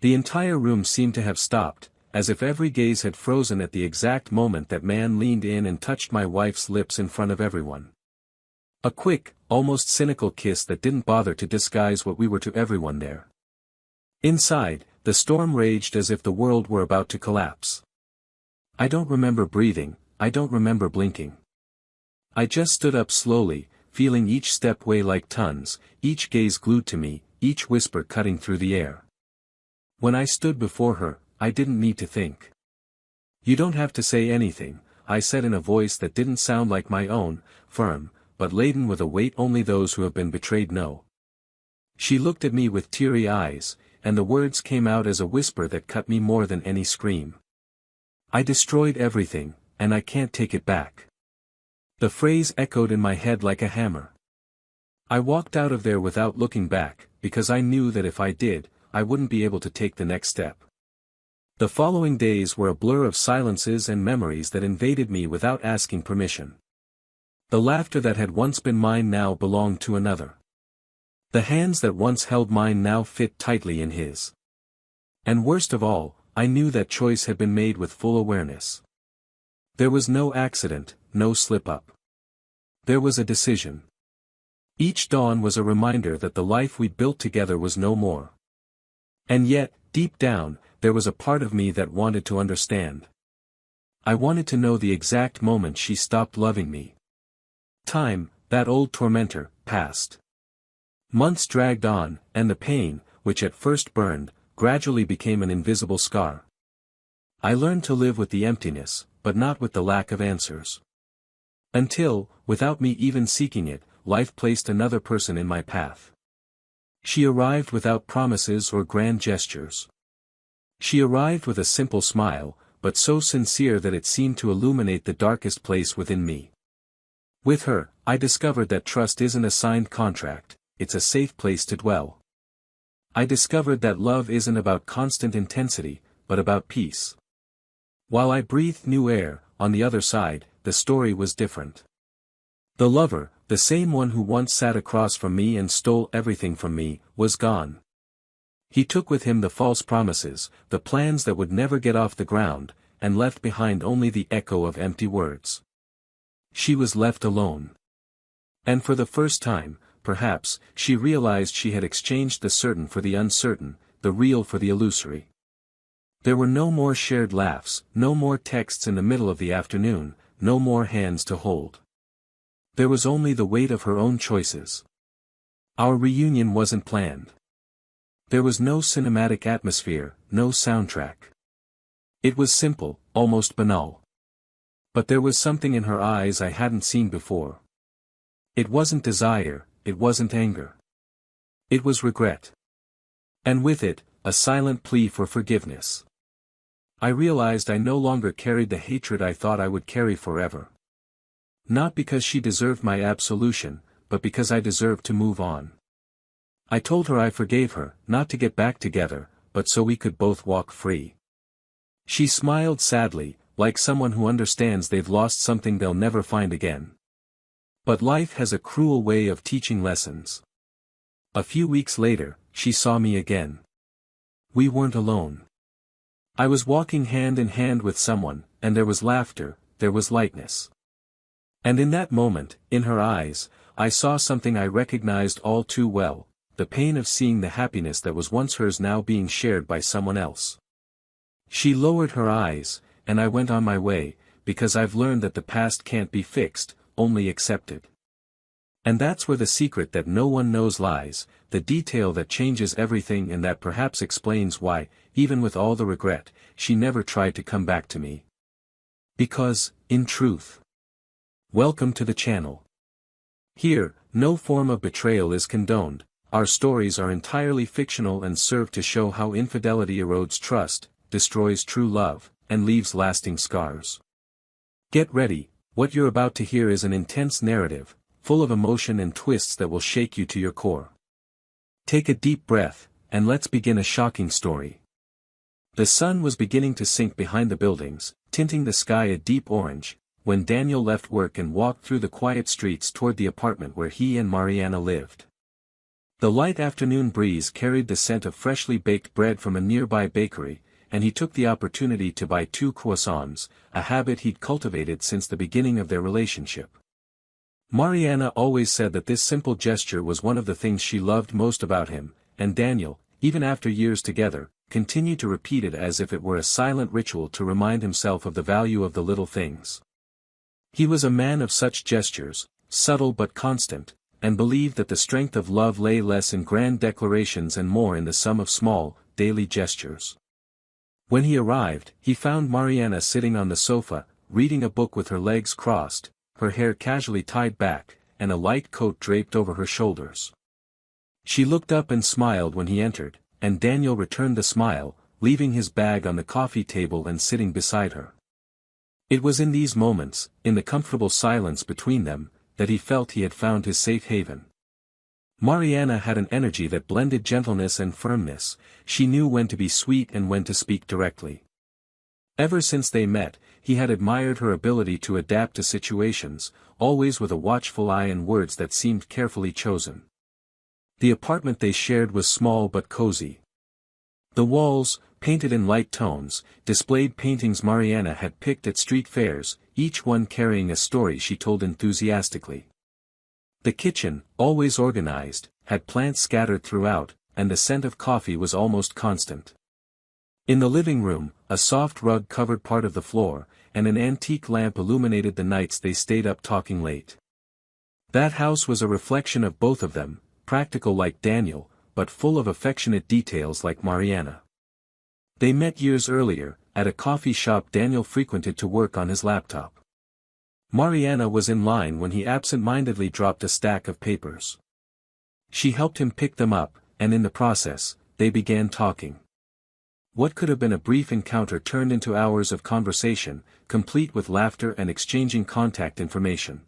The entire room seemed to have stopped, as if every gaze had frozen at the exact moment that man leaned in and touched my wife's lips in front of everyone. A quick, almost cynical kiss that didn't bother to disguise what we were to everyone there. Inside, the storm raged as if the world were about to collapse. I don't remember breathing, I don't remember blinking. I just stood up slowly, feeling each step weigh like tons, each gaze glued to me, each whisper cutting through the air. When I stood before her, I didn't need to think. "You don't have to say anything," I said in a voice that didn't sound like my own, firm, but laden with a weight only those who have been betrayed know. She looked at me with teary eyes, and the words came out as a whisper that cut me more than any scream. "I destroyed everything, and I can't take it back." The phrase echoed in my head like a hammer. I walked out of there without looking back, because I knew that if I did, I wouldn't be able to take the next step. The following days were a blur of silences and memories that invaded me without asking permission. The laughter that had once been mine now belonged to another. The hands that once held mine now fit tightly in his. And worst of all, I knew that choice had been made with full awareness. There was no accident, no slip-up. There was a decision. Each dawn was a reminder that the life we built together was no more. And yet, deep down, there was a part of me that wanted to understand. I wanted to know the exact moment she stopped loving me. Time, that old tormentor, passed. Months dragged on, and the pain, which at first burned, gradually became an invisible scar. I learned to live with the emptiness, but not with the lack of answers. Until, without me even seeking it, life placed another person in my path. She arrived without promises or grand gestures. She arrived with a simple smile, but so sincere that it seemed to illuminate the darkest place within me. With her, I discovered that trust isn't a signed contract, it's a safe place to dwell. I discovered that love isn't about constant intensity, but about peace. While I breathed new air, on the other side, the story was different. The lover, the same one who once sat across from me and stole everything from me, was gone. He took with him the false promises, the plans that would never get off the ground, and left behind only the echo of empty words. She was left alone. And for the first time, perhaps, she realized she had exchanged the certain for the uncertain, the real for the illusory. There were no more shared laughs, no more texts in the middle of the afternoon, no more hands to hold. There was only the weight of her own choices. Our reunion wasn't planned. There was no cinematic atmosphere, no soundtrack. It was simple, almost banal. But there was something in her eyes I hadn't seen before. It wasn't desire, it wasn't anger. It was regret. And with it, a silent plea for forgiveness. I realized I no longer carried the hatred I thought I would carry forever. Not because she deserved my absolution, but because I deserved to move on. I told her I forgave her, not to get back together, but so we could both walk free. She smiled sadly, like someone who understands they've lost something they'll never find again. But life has a cruel way of teaching lessons. A few weeks later, she saw me again. We weren't alone. I was walking hand in hand with someone, and there was laughter, there was lightness. And in that moment, in her eyes, I saw something I recognized all too well, the pain of seeing the happiness that was once hers now being shared by someone else. She lowered her eyes, and I went on my way, because I've learned that the past can't be fixed, only accepted. And that's where the secret that no one knows lies, the detail that changes everything and that perhaps explains why, even with all the regret, she never tried to come back to me. Because, in truth. Welcome to the channel. Here, no form of betrayal is condoned, our stories are entirely fictional and serve to show how infidelity erodes trust, destroys true love, and leaves lasting scars. Get ready, what you're about to hear is an intense narrative, full of emotion and twists that will shake you to your core. Take a deep breath, and let's begin a shocking story. The sun was beginning to sink behind the buildings, tinting the sky a deep orange, when Daniel left work and walked through the quiet streets toward the apartment where he and Mariana lived. The light afternoon breeze carried the scent of freshly baked bread from a nearby bakery, and he took the opportunity to buy 2 croissants, a habit he'd cultivated since the beginning of their relationship. Mariana always said that this simple gesture was one of the things she loved most about him, and Daniel, even after years together, continued to repeat it as if it were a silent ritual to remind himself of the value of the little things. He was a man of such gestures, subtle but constant, and believed that the strength of love lay less in grand declarations and more in the sum of small, daily gestures. When he arrived, he found Mariana sitting on the sofa, reading a book with her legs crossed, her hair casually tied back, and a light coat draped over her shoulders. She looked up and smiled when he entered, and Daniel returned the smile, leaving his bag on the coffee table and sitting beside her. It was in these moments, in the comfortable silence between them, that he felt he had found his safe haven. Mariana had an energy that blended gentleness and firmness. She knew when to be sweet and when to speak directly. Ever since they met, he had admired her ability to adapt to situations, always with a watchful eye and words that seemed carefully chosen. The apartment they shared was small but cozy. The walls, painted in light tones, displayed paintings Mariana had picked at street fairs, each one carrying a story she told enthusiastically. The kitchen, always organized, had plants scattered throughout, and the scent of coffee was almost constant. In the living room, a soft rug covered part of the floor, and an antique lamp illuminated the nights they stayed up talking late. That house was a reflection of both of them, practical like Daniel, but full of affectionate details like Mariana. They met years earlier, at a coffee shop Daniel frequented to work on his laptop. Mariana was in line when he absent-mindedly dropped a stack of papers. She helped him pick them up, and in the process, they began talking. What could have been a brief encounter turned into hours of conversation, complete with laughter and exchanging contact information.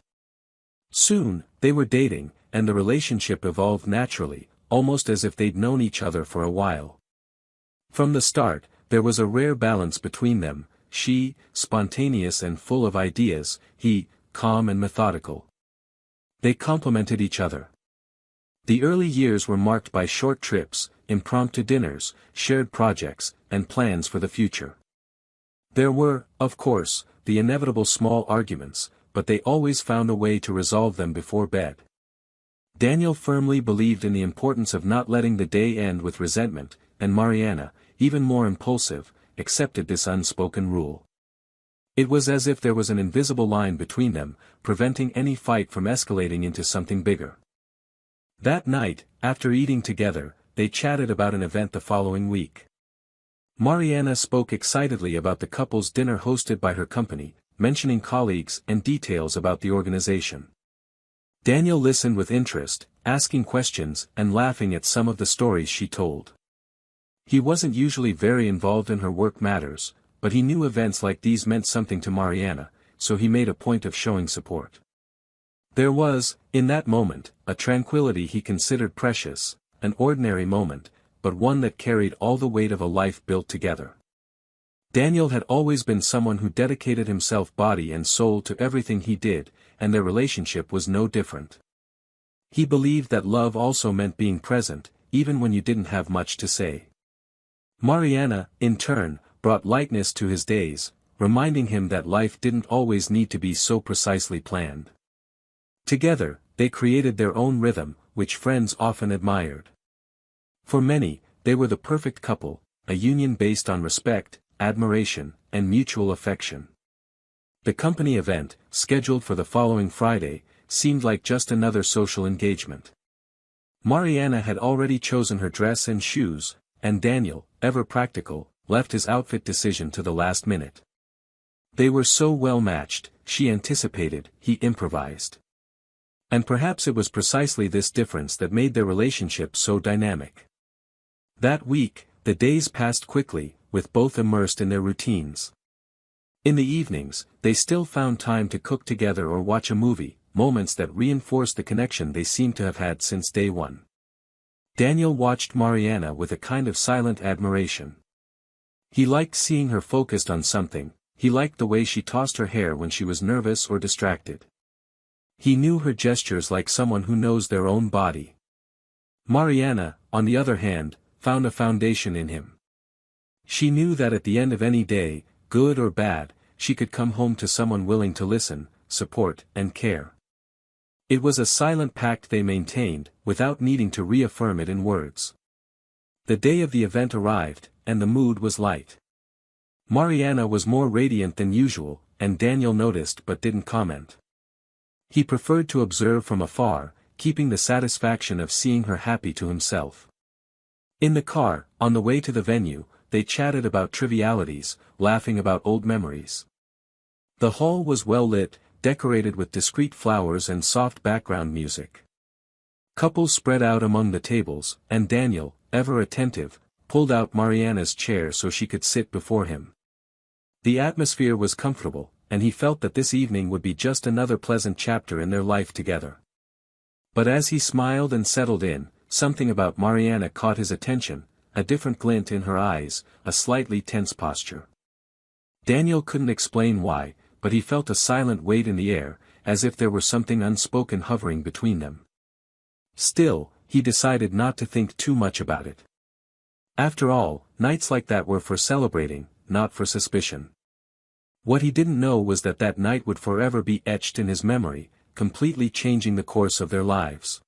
Soon, they were dating, and the relationship evolved naturally, almost as if they'd known each other for a while. From the start, there was a rare balance between them, she, spontaneous and full of ideas, he, calm and methodical. They complemented each other. The early years were marked by short trips, impromptu dinners, shared projects, and plans for the future. There were, of course, the inevitable small arguments, but they always found a way to resolve them before bed. Daniel firmly believed in the importance of not letting the day end with resentment, and Mariana, even more impulsive, accepted this unspoken rule. It was as if there was an invisible line between them, preventing any fight from escalating into something bigger. That night, after eating together, they chatted about an event the following week. Mariana spoke excitedly about the couple's dinner hosted by her company, mentioning colleagues and details about the organization. Daniel listened with interest, asking questions and laughing at some of the stories she told. He wasn't usually very involved in her work matters, but he knew events like these meant something to Mariana, so he made a point of showing support. There was, in that moment, a tranquility he considered precious, an ordinary moment, but one that carried all the weight of a life built together. Daniel had always been someone who dedicated himself body and soul to everything he did, and their relationship was no different. He believed that love also meant being present, even when you didn't have much to say. Mariana, in turn, brought lightness to his days, reminding him that life didn't always need to be so precisely planned. Together, they created their own rhythm, which friends often admired. For many, they were the perfect couple, a union based on respect, admiration, and mutual affection. The company event, scheduled for the following Friday, seemed like just another social engagement. Mariana had already chosen her dress and shoes, and Daniel, ever practical, left his outfit decision to the last minute. They were so well matched, she anticipated, he improvised. And perhaps it was precisely this difference that made their relationship so dynamic. That week, the days passed quickly, with both immersed in their routines. In the evenings, they still found time to cook together or watch a movie, moments that reinforced the connection they seemed to have had since day one. Daniel watched Mariana with a kind of silent admiration. He liked seeing her focused on something, he liked the way she tossed her hair when she was nervous or distracted. He knew her gestures like someone who knows their own body. Mariana, on the other hand, found a foundation in him. She knew that at the end of any day, good or bad, she could come home to someone willing to listen, support, and care. It was a silent pact they maintained, without needing to reaffirm it in words. The day of the event arrived, and the mood was light. Mariana was more radiant than usual, and Daniel noticed but didn't comment. He preferred to observe from afar, keeping the satisfaction of seeing her happy to himself. In the car, on the way to the venue, they chatted about trivialities, laughing about old memories. The hall was well lit, decorated with discreet flowers and soft background music. Couples spread out among the tables, and Daniel, ever attentive, pulled out Mariana's chair so she could sit before him. The atmosphere was comfortable, and he felt that this evening would be just another pleasant chapter in their life together. But as he smiled and settled in, something about Mariana caught his attention, a different glint in her eyes, a slightly tense posture. Daniel couldn't explain why, but he felt a silent weight in the air, as if there were something unspoken hovering between them. Still, he decided not to think too much about it. After all, nights like that were for celebrating, not for suspicion. What he didn't know was that that night would forever be etched in his memory, completely changing the course of their lives.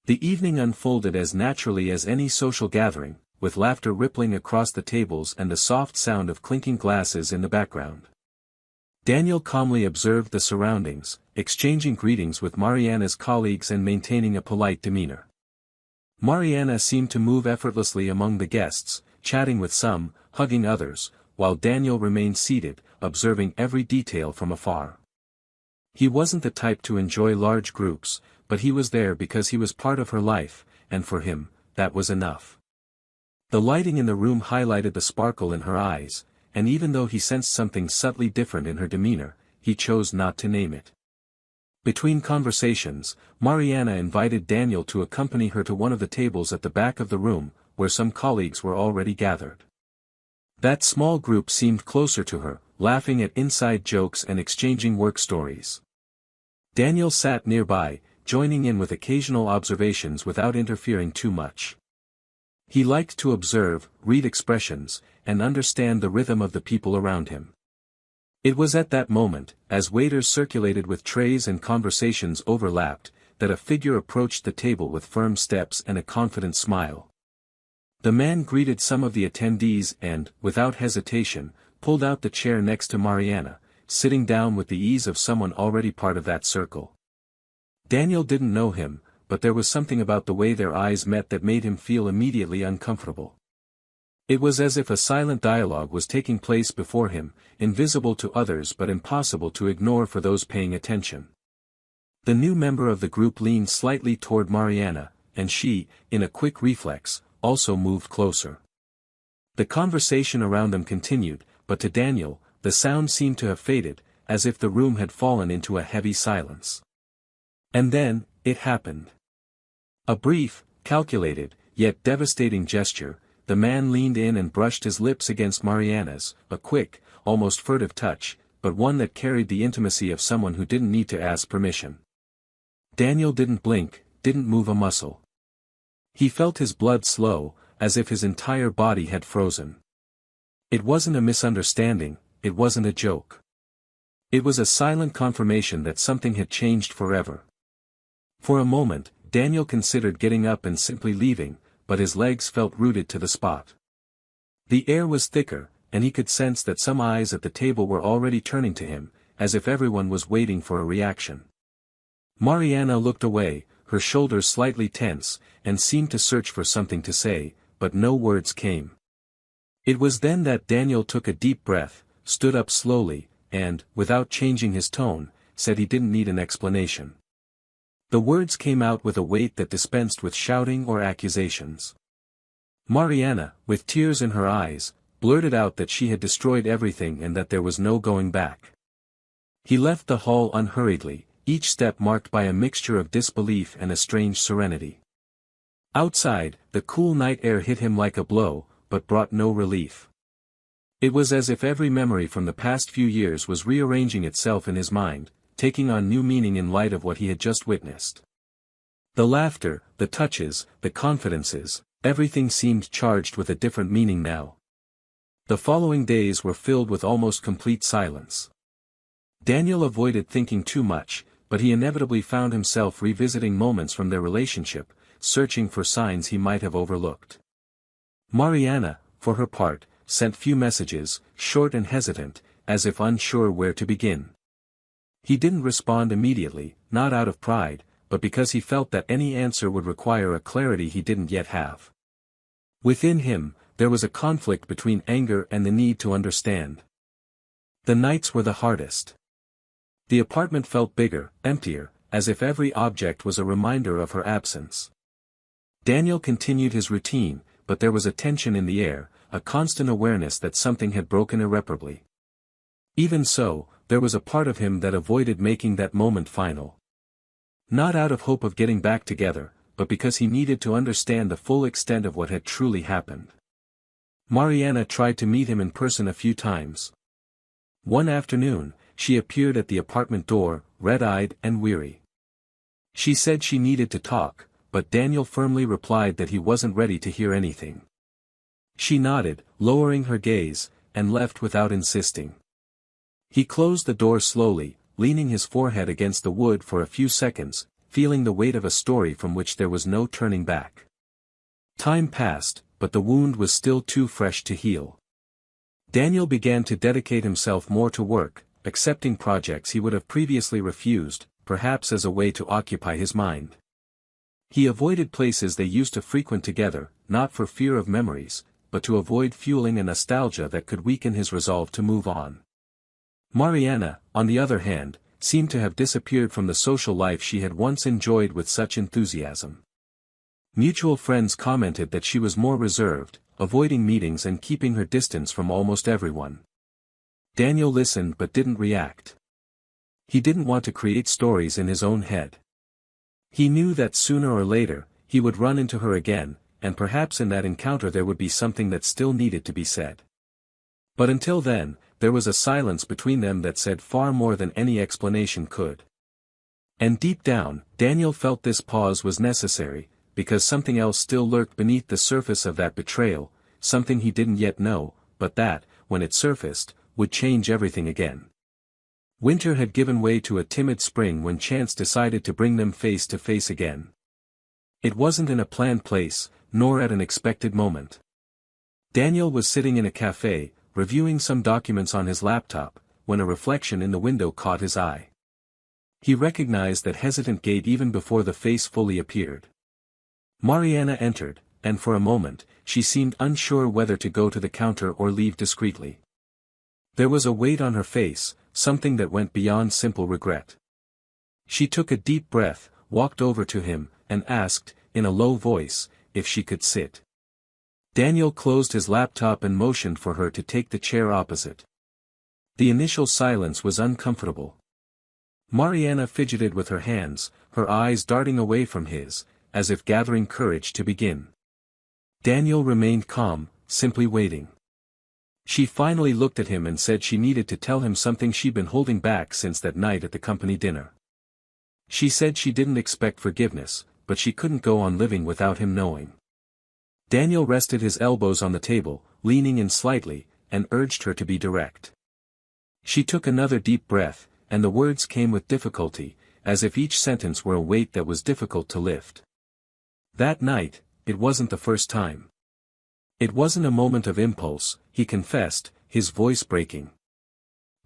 The evening unfolded as naturally as any social gathering, with laughter rippling across the tables and the soft sound of clinking glasses in the background. Daniel calmly observed the surroundings, exchanging greetings with Mariana's colleagues and maintaining a polite demeanor. Mariana seemed to move effortlessly among the guests, chatting with some, hugging others, while Daniel remained seated, observing every detail from afar. He wasn't the type to enjoy large groups, but he was there because he was part of her life, and for him, that was enough. The lighting in the room highlighted the sparkle in her eyes, and even though he sensed something subtly different in her demeanor, he chose not to name it. Between conversations, Mariana invited Daniel to accompany her to one of the tables at the back of the room, where some colleagues were already gathered. That small group seemed closer to her, laughing at inside jokes and exchanging work stories. Daniel sat nearby, joining in with occasional observations without interfering too much. He liked to observe, read expressions, and understand the rhythm of the people around him. It was at that moment, as waiters circulated with trays and conversations overlapped, that a figure approached the table with firm steps and a confident smile. The man greeted some of the attendees and, without hesitation, pulled out the chair next to Mariana, sitting down with the ease of someone already part of that circle. Daniel didn't know him, but there was something about the way their eyes met that made him feel immediately uncomfortable. It was as if a silent dialogue was taking place before him, invisible to others but impossible to ignore for those paying attention. The new member of the group leaned slightly toward Mariana, and she, in a quick reflex, also moved closer. The conversation around them continued, but to Daniel, the sound seemed to have faded, as if the room had fallen into a heavy silence. And then, it happened. A brief, calculated, yet devastating gesture, the man leaned in and brushed his lips against Mariana's, a quick, almost furtive touch, but one that carried the intimacy of someone who didn't need to ask permission. Daniel didn't blink, didn't move a muscle. He felt his blood slow, as if his entire body had frozen. It wasn't a misunderstanding, it wasn't a joke. It was a silent confirmation that something had changed forever. For a moment, Daniel considered getting up and simply leaving, but his legs felt rooted to the spot. The air was thicker, and he could sense that some eyes at the table were already turning to him, as if everyone was waiting for a reaction. Mariana looked away, her shoulders slightly tense, and seemed to search for something to say, but no words came. It was then that Daniel took a deep breath, stood up slowly, and, without changing his tone, said he didn't need an explanation. The words came out with a weight that dispensed with shouting or accusations. Mariana, with tears in her eyes, blurted out that she had destroyed everything and that there was no going back. He left the hall unhurriedly, each step marked by a mixture of disbelief and a strange serenity. Outside, the cool night air hit him like a blow, but brought no relief. It was as if every memory from the past few years was rearranging itself in his mind, taking on new meaning in light of what he had just witnessed. The laughter, the touches, the confidences, everything seemed charged with a different meaning now. The following days were filled with almost complete silence. Daniel avoided thinking too much, but he inevitably found himself revisiting moments from their relationship, searching for signs he might have overlooked. Mariana, for her part, sent few messages, short and hesitant, as if unsure where to begin. He didn't respond immediately, not out of pride, but because he felt that any answer would require a clarity he didn't yet have. Within him, there was a conflict between anger and the need to understand. The nights were the hardest. The apartment felt bigger, emptier, as if every object was a reminder of her absence. Daniel continued his routine, but there was a tension in the air, a constant awareness that something had broken irreparably. Even so, there was a part of him that avoided making that moment final. Not out of hope of getting back together, but because he needed to understand the full extent of what had truly happened. Mariana tried to meet him in person a few times. One afternoon, she appeared at the apartment door, red-eyed and weary. She said she needed to talk, but Daniel firmly replied that he wasn't ready to hear anything. She nodded, lowering her gaze, and left without insisting. He closed the door slowly, leaning his forehead against the wood for a few seconds, feeling the weight of a story from which there was no turning back. Time passed, but the wound was still too fresh to heal. Daniel began to dedicate himself more to work, accepting projects he would have previously refused, perhaps as a way to occupy his mind. He avoided places they used to frequent together, not for fear of memories, but to avoid fueling a nostalgia that could weaken his resolve to move on. Mariana, on the other hand, seemed to have disappeared from the social life she had once enjoyed with such enthusiasm. Mutual friends commented that she was more reserved, avoiding meetings and keeping her distance from almost everyone. Daniel listened but didn't react. He didn't want to create stories in his own head. He knew that sooner or later, he would run into her again, and perhaps in that encounter there would be something that still needed to be said. But until then, there was a silence between them that said far more than any explanation could. And deep down, Daniel felt this pause was necessary, because something else still lurked beneath the surface of that betrayal, something he didn't yet know, but that, when it surfaced, would change everything again. Winter had given way to a timid spring when chance decided to bring them face to face again. It wasn't in a planned place, nor at an expected moment. Daniel was sitting in a cafe, reviewing some documents on his laptop, when a reflection in the window caught his eye. He recognized that hesitant gait even before the face fully appeared. Mariana entered, and for a moment, she seemed unsure whether to go to the counter or leave discreetly. There was a weight on her face, something that went beyond simple regret. She took a deep breath, walked over to him, and asked, in a low voice, if she could sit. Daniel closed his laptop and motioned for her to take the chair opposite. The initial silence was uncomfortable. Mariana fidgeted with her hands, her eyes darting away from his, as if gathering courage to begin. Daniel remained calm, simply waiting. She finally looked at him and said she needed to tell him something she'd been holding back since that night at the company dinner. She said she didn't expect forgiveness, but she couldn't go on living without him knowing. Daniel rested his elbows on the table, leaning in slightly, and urged her to be direct. She took another deep breath, and the words came with difficulty, as if each sentence were a weight that was difficult to lift. That night, it wasn't the first time. It wasn't a moment of impulse, he confessed, his voice breaking.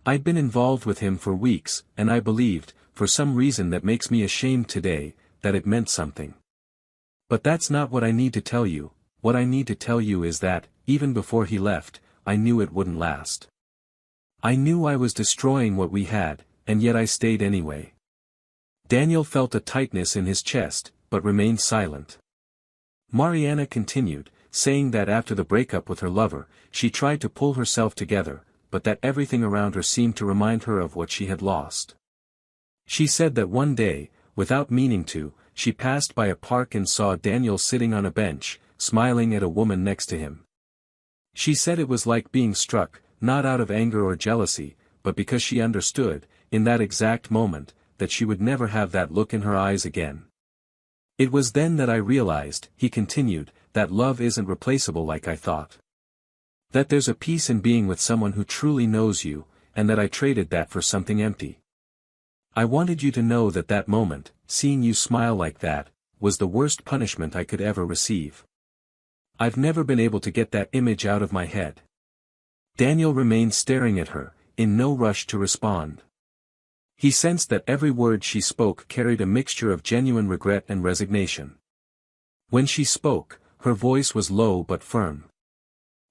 I'd been involved with him for weeks, and I believed, for some reason that makes me ashamed today, that it meant something. But that's not what I need to tell you. What I need to tell you is that, even before he left, I knew it wouldn't last. I knew I was destroying what we had, and yet I stayed anyway. Daniel felt a tightness in his chest, but remained silent. Mariana continued, saying that after the breakup with her lover, she tried to pull herself together, but that everything around her seemed to remind her of what she had lost. She said that one day, without meaning to, she passed by a park and saw Daniel sitting on a bench, smiling at a woman next to him. She said it was like being struck, not out of anger or jealousy, but because she understood, in that exact moment, that she would never have that look in her eyes again. It was then that I realized, he continued, that love isn't replaceable like I thought. That there's a peace in being with someone who truly knows you, and that I traded that for something empty. I wanted you to know that that moment, seeing you smile like that, was the worst punishment I could ever receive. I've never been able to get that image out of my head. Daniel remained staring at her, in no rush to respond. He sensed that every word she spoke carried a mixture of genuine regret and resignation. When she spoke, her voice was low but firm.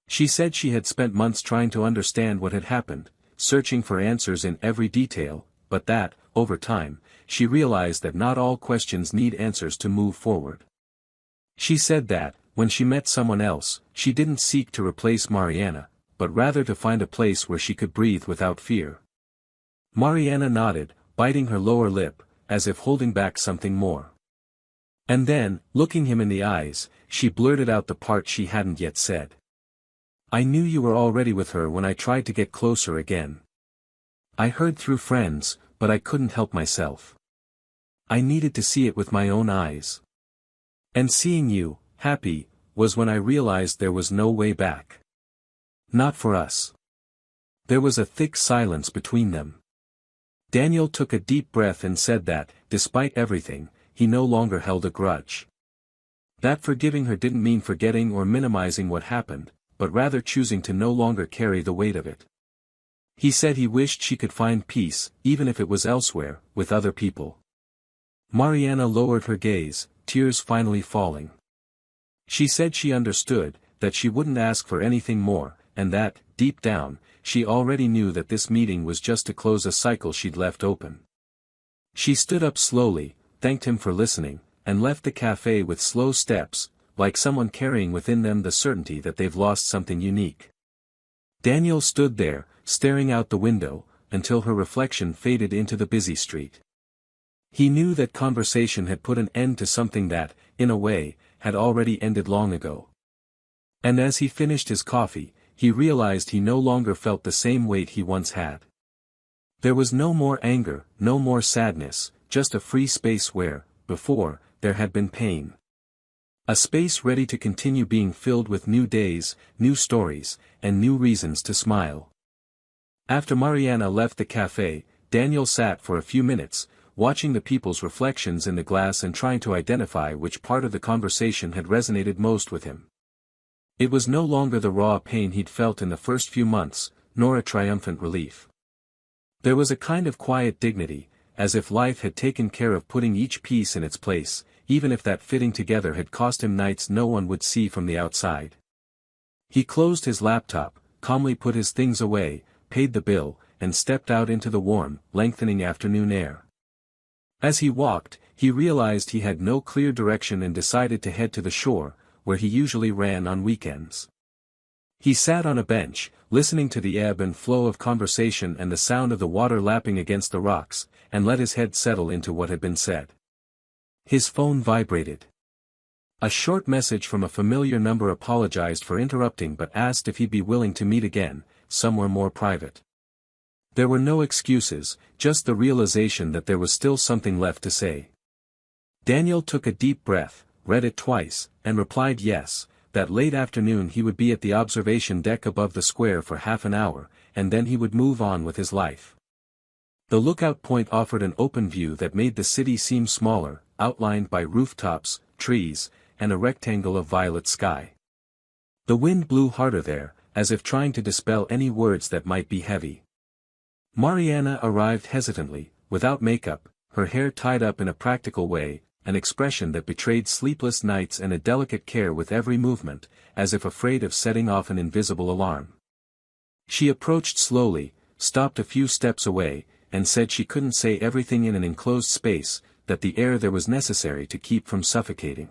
She said she had spent months trying to understand what had happened, searching for answers in every detail, but that, over time, she realized that not all questions need answers to move forward. She said that, when she met someone else, she didn't seek to replace Mariana, but rather to find a place where she could breathe without fear. Mariana nodded, biting her lower lip, as if holding back something more. And then, looking him in the eyes, she blurted out the part she hadn't yet said. I knew you were already with her when I tried to get closer again. I heard through friends, but I couldn't help myself. I needed to see it with my own eyes. And seeing you, happy, was when I realized there was no way back. Not for us. There was a thick silence between them. Daniel took a deep breath and said that, despite everything, he no longer held a grudge. That forgiving her didn't mean forgetting or minimizing what happened, but rather choosing to no longer carry the weight of it. He said he wished she could find peace, even if it was elsewhere, with other people. Mariana lowered her gaze, tears finally falling. She said she understood, that she wouldn't ask for anything more, and that, deep down, she already knew that this meeting was just to close a cycle she'd left open. She stood up slowly, thanked him for listening, and left the cafe with slow steps, like someone carrying within them the certainty that they've lost something unique. Daniel stood there, staring out the window, until her reflection faded into the busy street. He knew that conversation had put an end to something that, in a way, had already ended long ago. And as he finished his coffee, he realized he no longer felt the same weight he once had. There was no more anger, no more sadness, just a free space where, before, there had been pain. A space ready to continue being filled with new days, new stories, and new reasons to smile. After Mariana left the cafe, Daniel sat for a few minutes, watching the people's reflections in the glass and trying to identify which part of the conversation had resonated most with him. It was no longer the raw pain he'd felt in the first few months, nor a triumphant relief. There was a kind of quiet dignity, as if life had taken care of putting each piece in its place, even if that fitting together had cost him nights no one would see from the outside. He closed his laptop, calmly put his things away, paid the bill, and stepped out into the warm, lengthening afternoon air. As he walked, he realized he had no clear direction and decided to head to the shore, where he usually ran on weekends. He sat on a bench, listening to the ebb and flow of conversation and the sound of the water lapping against the rocks, and let his head settle into what had been said. His phone vibrated. A short message from a familiar number apologized for interrupting but asked if he'd be willing to meet again, somewhere more private. There were no excuses, just the realization that there was still something left to say. Daniel took a deep breath, read it twice, and replied yes, that late afternoon he would be at the observation deck above the square for half an hour, and then he would move on with his life. The lookout point offered an open view that made the city seem smaller, outlined by rooftops, trees, and a rectangle of violet sky. The wind blew harder there, as if trying to dispel any words that might be heavy. Mariana arrived hesitantly, without makeup, her hair tied up in a practical way, an expression that betrayed sleepless nights and a delicate care with every movement, as if afraid of setting off an invisible alarm. She approached slowly, stopped a few steps away, and said she couldn't say everything in an enclosed space, that the air there was necessary to keep from suffocating.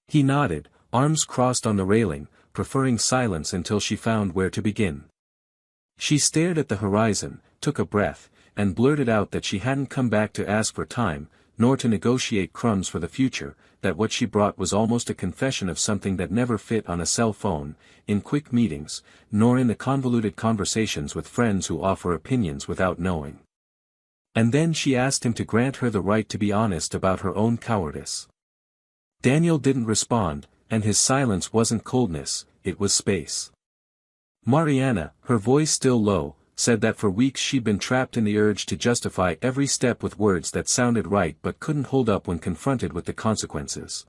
He nodded, arms crossed on the railing, preferring silence until she found where to begin. She stared at the horizon, took a breath, and blurted out that she hadn't come back to ask for time, nor to negotiate crumbs for the future, that what she brought was almost a confession of something that never fit on a cell phone, in quick meetings, nor in the convoluted conversations with friends who offer opinions without knowing. And then she asked him to grant her the right to be honest about her own cowardice. Daniel didn't respond, and his silence wasn't coldness, it was space. Mariana, her voice still low, said that for weeks she'd been trapped in the urge to justify every step with words that sounded right but couldn't hold up when confronted with the consequences.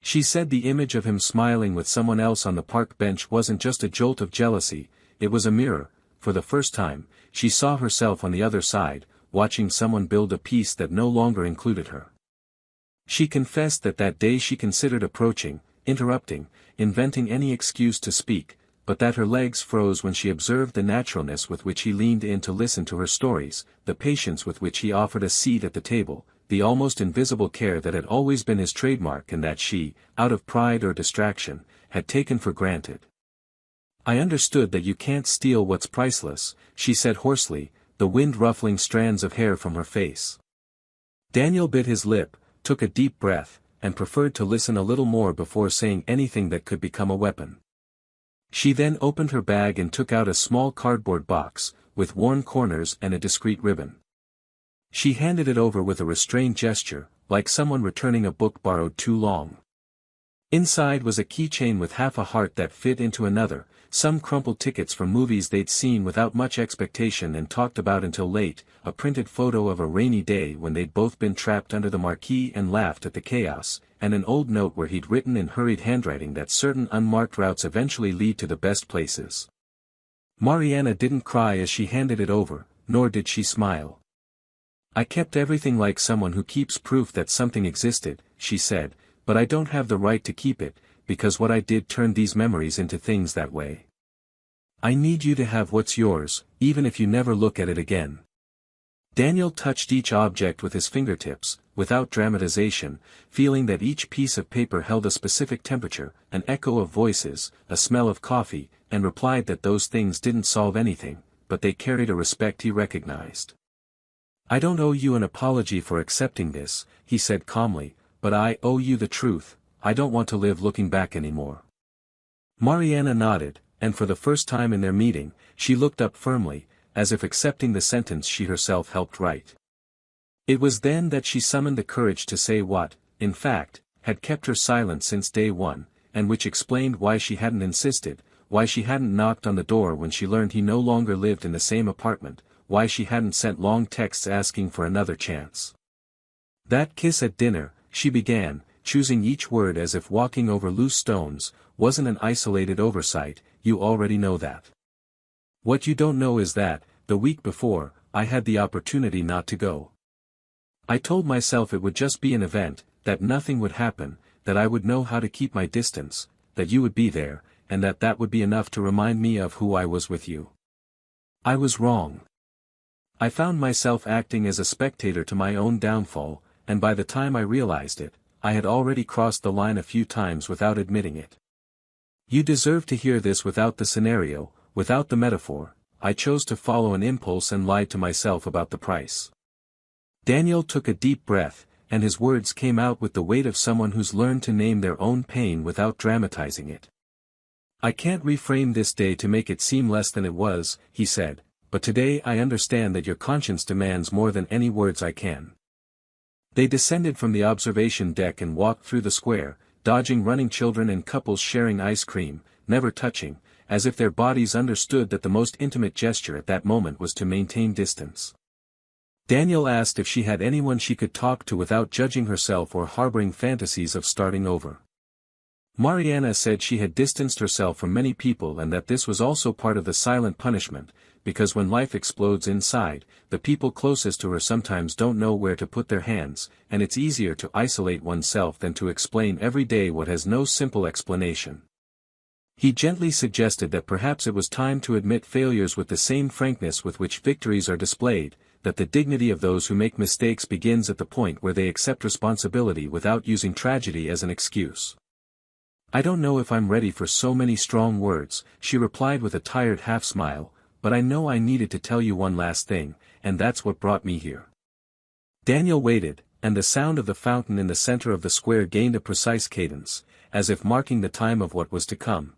She said the image of him smiling with someone else on the park bench wasn't just a jolt of jealousy, it was a mirror. For the first time, she saw herself on the other side, watching someone build a peace that no longer included her. She confessed that that day she considered approaching, interrupting, inventing any excuse to speak, but that her legs froze when she observed the naturalness with which he leaned in to listen to her stories, the patience with which he offered a seat at the table, the almost invisible care that had always been his trademark and that she, out of pride or distraction, had taken for granted. "I understood that you can't steal what's priceless," she said hoarsely, the wind ruffling strands of hair from her face. Daniel bit his lip, took a deep breath, and preferred to listen a little more before saying anything that could become a weapon. She then opened her bag and took out a small cardboard box, with worn corners and a discreet ribbon. She handed it over with a restrained gesture, like someone returning a book borrowed too long. Inside was a keychain with half a heart that fit into another, some crumpled tickets from movies they'd seen without much expectation and talked about until late, a printed photo of a rainy day when they'd both been trapped under the marquee and laughed at the chaos, and an old note where he'd written in hurried handwriting that certain unmarked routes eventually lead to the best places. Mariana didn't cry as she handed it over, nor did she smile. "I kept everything like someone who keeps proof that something existed," she said, "but I don't have the right to keep it, because what I did turned these memories into things that way. I need you to have what's yours, even if you never look at it again." Daniel touched each object with his fingertips, without dramatization, feeling that each piece of paper held a specific temperature, an echo of voices, a smell of coffee, and replied that those things didn't solve anything, but they carried a respect he recognized. "I don't owe you an apology for accepting this," he said calmly, "but I owe you the truth. I don't want to live looking back anymore." Mariana nodded, and for the first time in their meeting, she looked up firmly, as if accepting the sentence she herself helped write. It was then that she summoned the courage to say what, in fact, had kept her silent since day one, and which explained why she hadn't insisted, why she hadn't knocked on the door when she learned he no longer lived in the same apartment, why she hadn't sent long texts asking for another chance. "That kiss at dinner," she began, choosing each word as if walking over loose stones, "wasn't an isolated oversight, you already know that. What you don't know is that, the week before, I had the opportunity not to go. I told myself it would just be an event, that nothing would happen, that I would know how to keep my distance, that you would be there, and that that would be enough to remind me of who I was with you. I was wrong. I found myself acting as a spectator to my own downfall, and by the time I realized it, I had already crossed the line a few times without admitting it. You deserve to hear this without the scenario, without the metaphor. I chose to follow an impulse and lied to myself about the price." Daniel took a deep breath, and his words came out with the weight of someone who's learned to name their own pain without dramatizing it. "I can't reframe this day to make it seem less than it was," he said, "but today I understand that your conscience demands more than any words I can." They descended from the observation deck and walked through the square, dodging running children and couples sharing ice cream, never touching, as if their bodies understood that the most intimate gesture at that moment was to maintain distance. Daniel asked if she had anyone she could talk to without judging herself or harboring fantasies of starting over. Mariana said she had distanced herself from many people and that this was also part of the silent punishment, because when life explodes inside, the people closest to her sometimes don't know where to put their hands, and it's easier to isolate oneself than to explain every day what has no simple explanation. He gently suggested that perhaps it was time to admit failures with the same frankness with which victories are displayed, that the dignity of those who make mistakes begins at the point where they accept responsibility without using tragedy as an excuse. "I don't know if I'm ready for so many strong words," she replied with a tired half-smile, "but I know I needed to tell you one last thing, and that's what brought me here." Daniel waited, and the sound of the fountain in the center of the square gained a precise cadence, as if marking the time of what was to come.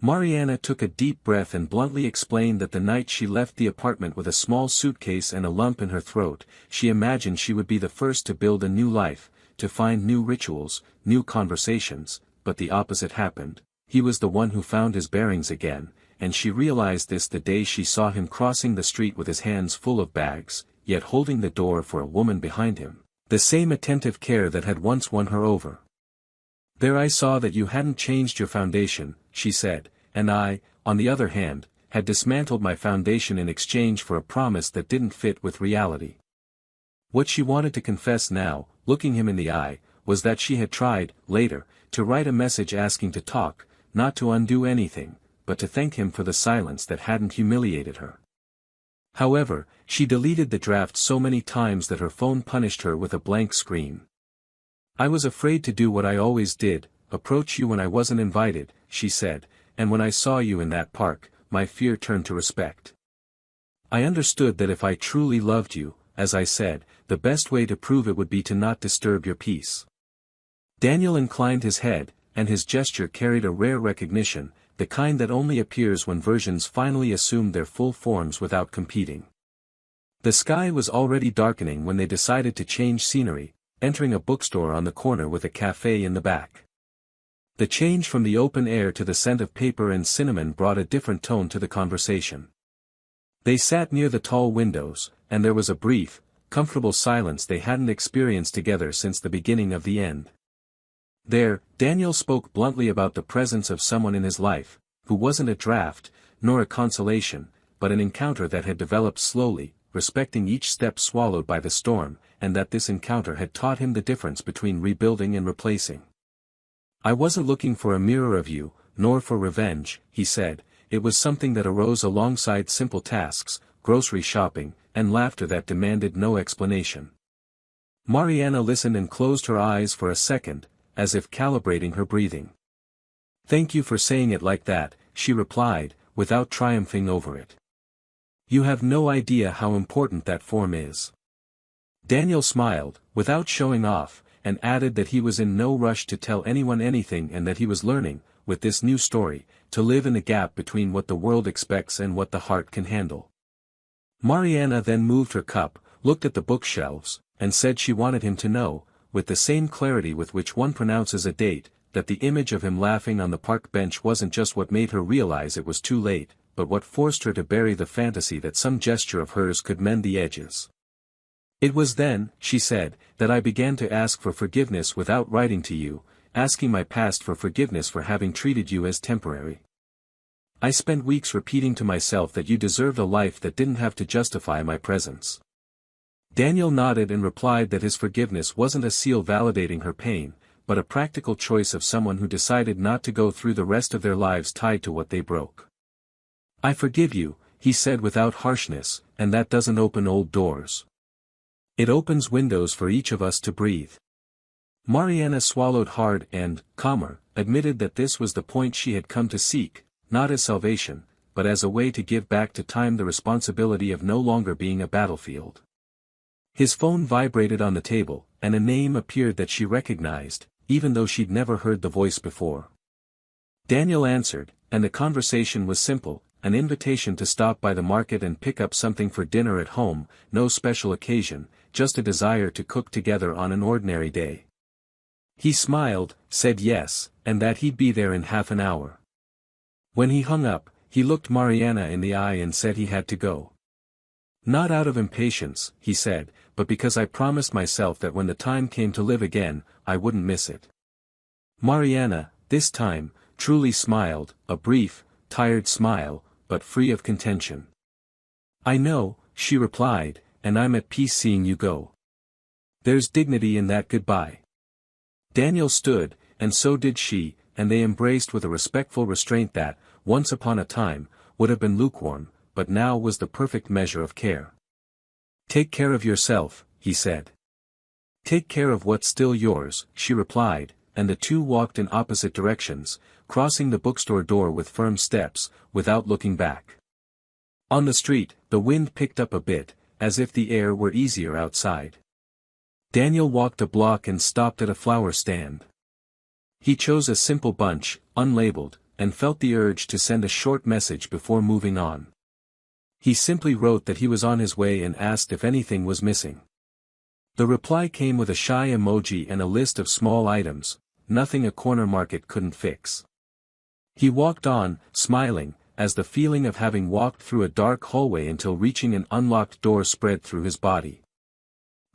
Mariana took a deep breath and bluntly explained that the night she left the apartment with a small suitcase and a lump in her throat, she imagined she would be the first to build a new life, to find new rituals, new conversations, but the opposite happened. He was the one who found his bearings again, and she realized this the day she saw him crossing the street with his hands full of bags, yet holding the door for a woman behind him. The same attentive care that had once won her over. "There I saw that you hadn't changed your foundation," she said, "and I, on the other hand, had dismantled my foundation in exchange for a promise that didn't fit with reality." What she wanted to confess now, looking him in the eye, was that she had tried, later, to write a message asking to talk, not to undo anything, but to thank him for the silence that hadn't humiliated her. However, she deleted the draft so many times that her phone punished her with a blank screen. "I was afraid to do what I always did, approach you when I wasn't invited," she said, "and when I saw you in that park, my fear turned to respect. I understood that if I truly loved you, as I said, the best way to prove it would be to not disturb your peace." Daniel inclined his head, and his gesture carried a rare recognition, the kind that only appears when versions finally assume their full forms without competing. The sky was already darkening when they decided to change scenery, entering a bookstore on the corner with a cafe in the back. The change from the open air to the scent of paper and cinnamon brought a different tone to the conversation. They sat near the tall windows, and there was a brief, comfortable silence they hadn't experienced together since the beginning of the end. There, Daniel spoke bluntly about the presence of someone in his life, who wasn't a draft, nor a consolation, but an encounter that had developed slowly, respecting each step swallowed by the storm, and that this encounter had taught him the difference between rebuilding and replacing. "I wasn't looking for a mirror of you, nor for revenge," he said, "it was something that arose alongside simple tasks, grocery shopping, and laughter that demanded no explanation." Mariana listened and closed her eyes for a second, as if calibrating her breathing. "Thank you for saying it like that," she replied, without triumphing over it. "You have no idea how important that form is." Daniel smiled, without showing off, and added that he was in no rush to tell anyone anything and that he was learning, with this new story, to live in the gap between what the world expects and what the heart can handle. Mariana then moved her cup, looked at the bookshelves, and said she wanted him to know, with the same clarity with which one pronounces a date, that the image of him laughing on the park bench wasn't just what made her realize it was too late, but what forced her to bury the fantasy that some gesture of hers could mend the edges. "It was then," she said, "that I began to ask for forgiveness without writing to you, asking my past for forgiveness for having treated you as temporary. I spent weeks repeating to myself that you deserved a life that didn't have to justify my presence." Daniel nodded and replied that his forgiveness wasn't a seal validating her pain, but a practical choice of someone who decided not to go through the rest of their lives tied to what they broke. "I forgive you," he said without harshness, "and that doesn't open old doors. It opens windows for each of us to breathe." Mariana swallowed hard and, calmer, admitted that this was the point she had come to seek, not as salvation, but as a way to give back to time the responsibility of no longer being a battlefield. His phone vibrated on the table, and a name appeared that she recognized, even though she'd never heard the voice before. Daniel answered, and the conversation was simple, an invitation to stop by the market and pick up something for dinner at home, no special occasion, just a desire to cook together on an ordinary day. He smiled, said yes, and that he'd be there in half an hour. When he hung up, he looked Mariana in the eye and said he had to go. "Not out of impatience," he said, "but because I promised myself that when the time came to live again, I wouldn't miss it." Mariana, this time, truly smiled, a brief, tired smile, but free of contention. "I know," she replied, "and I'm at peace seeing you go. There's dignity in that goodbye." Daniel stood, and so did she, and they embraced with a respectful restraint that, once upon a time, would have been lukewarm, but now was the perfect measure of care. "Take care of yourself," he said. "Take care of what's still yours," she replied, and the two walked in opposite directions, crossing the bookstore door with firm steps, without looking back. On the street, the wind picked up a bit, as if the air were easier outside. Daniel walked a block and stopped at a flower stand. He chose a simple bunch, unlabeled, and felt the urge to send a short message before moving on. He simply wrote that he was on his way and asked if anything was missing. The reply came with a shy emoji and a list of small items, nothing a corner market couldn't fix. He walked on, smiling, as the feeling of having walked through a dark hallway until reaching an unlocked door spread through his body.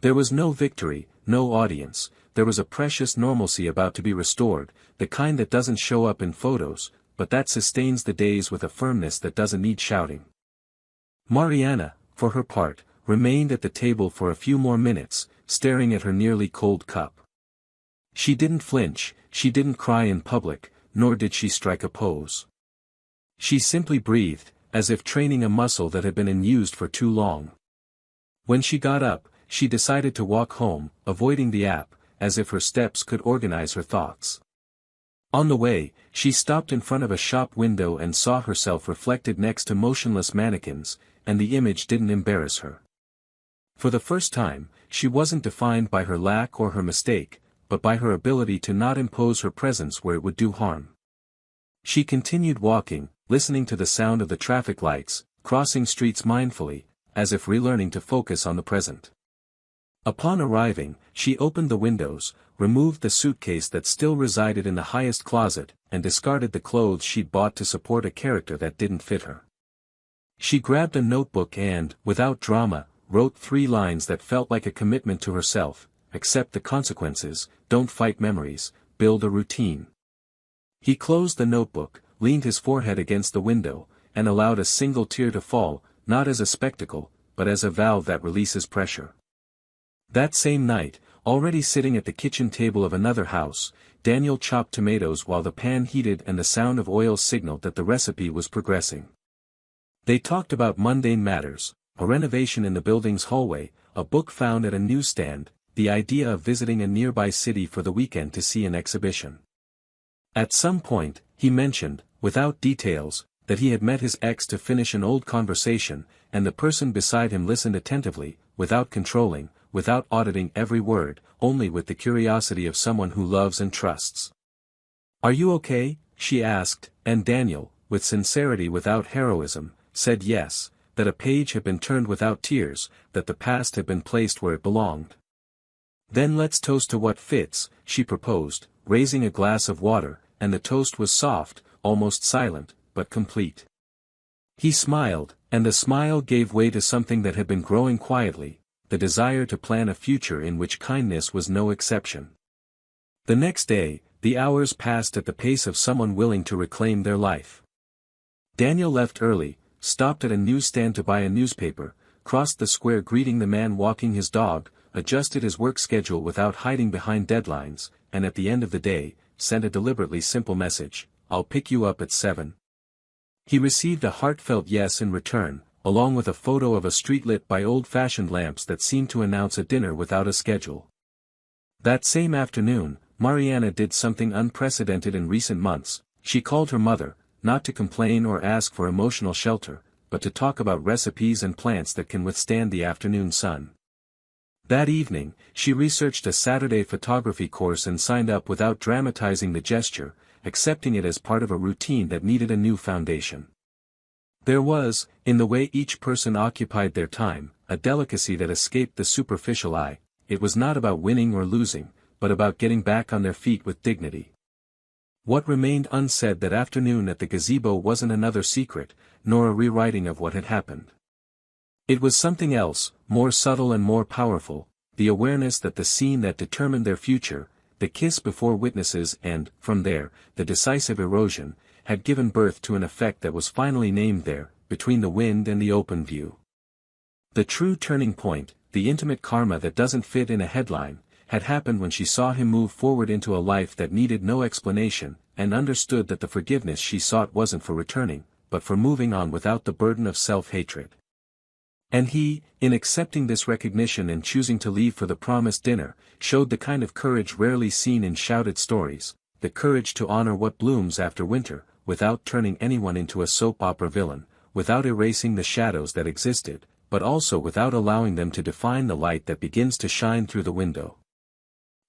There was no victory, no audience, there was a precious normalcy about to be restored, the kind that doesn't show up in photos, but that sustains the days with a firmness that doesn't need shouting. Mariana, for her part, remained at the table for a few more minutes, staring at her nearly cold cup. She didn't flinch, she didn't cry in public, nor did she strike a pose. She simply breathed, as if training a muscle that had been unused for too long. When she got up, she decided to walk home, avoiding the app, as if her steps could organize her thoughts. On the way, she stopped in front of a shop window and saw herself reflected next to motionless mannequins, and the image didn't embarrass her. For the first time, she wasn't defined by her lack or her mistake, but by her ability to not impose her presence where it would do harm. She continued walking, listening to the sound of the traffic lights, crossing streets mindfully, as if relearning to focus on the present. Upon arriving, she opened the windows, removed the suitcase that still resided in the highest closet, and discarded the clothes she'd bought to support a character that didn't fit her. She grabbed a notebook and, without drama, wrote 3 lines that felt like a commitment to herself: accept the consequences, don't fight memories, build a routine. He closed the notebook, leaned his forehead against the window, and allowed a single tear to fall, not as a spectacle, but as a valve that releases pressure. That same night, already sitting at the kitchen table of another house, Daniel chopped tomatoes while the pan heated and the sound of oil signaled that the recipe was progressing. They talked about mundane matters, a renovation in the building's hallway, a book found at a newsstand, the idea of visiting a nearby city for the weekend to see an exhibition. At some point, he mentioned, without details, that he had met his ex to finish an old conversation, and the person beside him listened attentively, without controlling, without auditing every word, only with the curiosity of someone who loves and trusts. "Are you okay?" she asked, and Daniel, with sincerity without heroism, said yes, that a page had been turned without tears, that the past had been placed where it belonged. "Then let's toast to what fits," she proposed, raising a glass of water, and the toast was soft, almost silent, but complete. He smiled, and the smile gave way to something that had been growing quietly, the desire to plan a future in which kindness was no exception. The next day, the hours passed at the pace of someone willing to reclaim their life. Daniel left early, stopped at a newsstand to buy a newspaper, crossed the square greeting the man walking his dog, adjusted his work schedule without hiding behind deadlines, and at the end of the day, sent a deliberately simple message: "I'll pick you up at 7. He received a heartfelt yes in return, along with a photo of a street lit by old-fashioned lamps that seemed to announce a dinner without a schedule. That same afternoon, Mariana did something unprecedented in recent months. She called her mother, not to complain or ask for emotional shelter, but to talk about recipes and plants that can withstand the afternoon sun. That evening, she researched a Saturday photography course and signed up without dramatizing the gesture, accepting it as part of a routine that needed a new foundation. There was, in the way each person occupied their time, a delicacy that escaped the superficial eye. It was not about winning or losing, but about getting back on their feet with dignity. What remained unsaid that afternoon at the gazebo wasn't another secret, nor a rewriting of what had happened. It was something else, more subtle and more powerful, the awareness that the scene that determined their future, the kiss before witnesses and, from there, the decisive erosion, had given birth to an effect that was finally named there, between the wind and the open view. The true turning point, the intimate karma that doesn't fit in a headline, had happened when she saw him move forward into a life that needed no explanation, and understood that the forgiveness she sought wasn't for returning, but for moving on without the burden of self-hatred. And he, in accepting this recognition and choosing to leave for the promised dinner, showed the kind of courage rarely seen in shouted stories, the courage to honor what blooms after winter, without turning anyone into a soap opera villain, without erasing the shadows that existed, but also without allowing them to define the light that begins to shine through the window.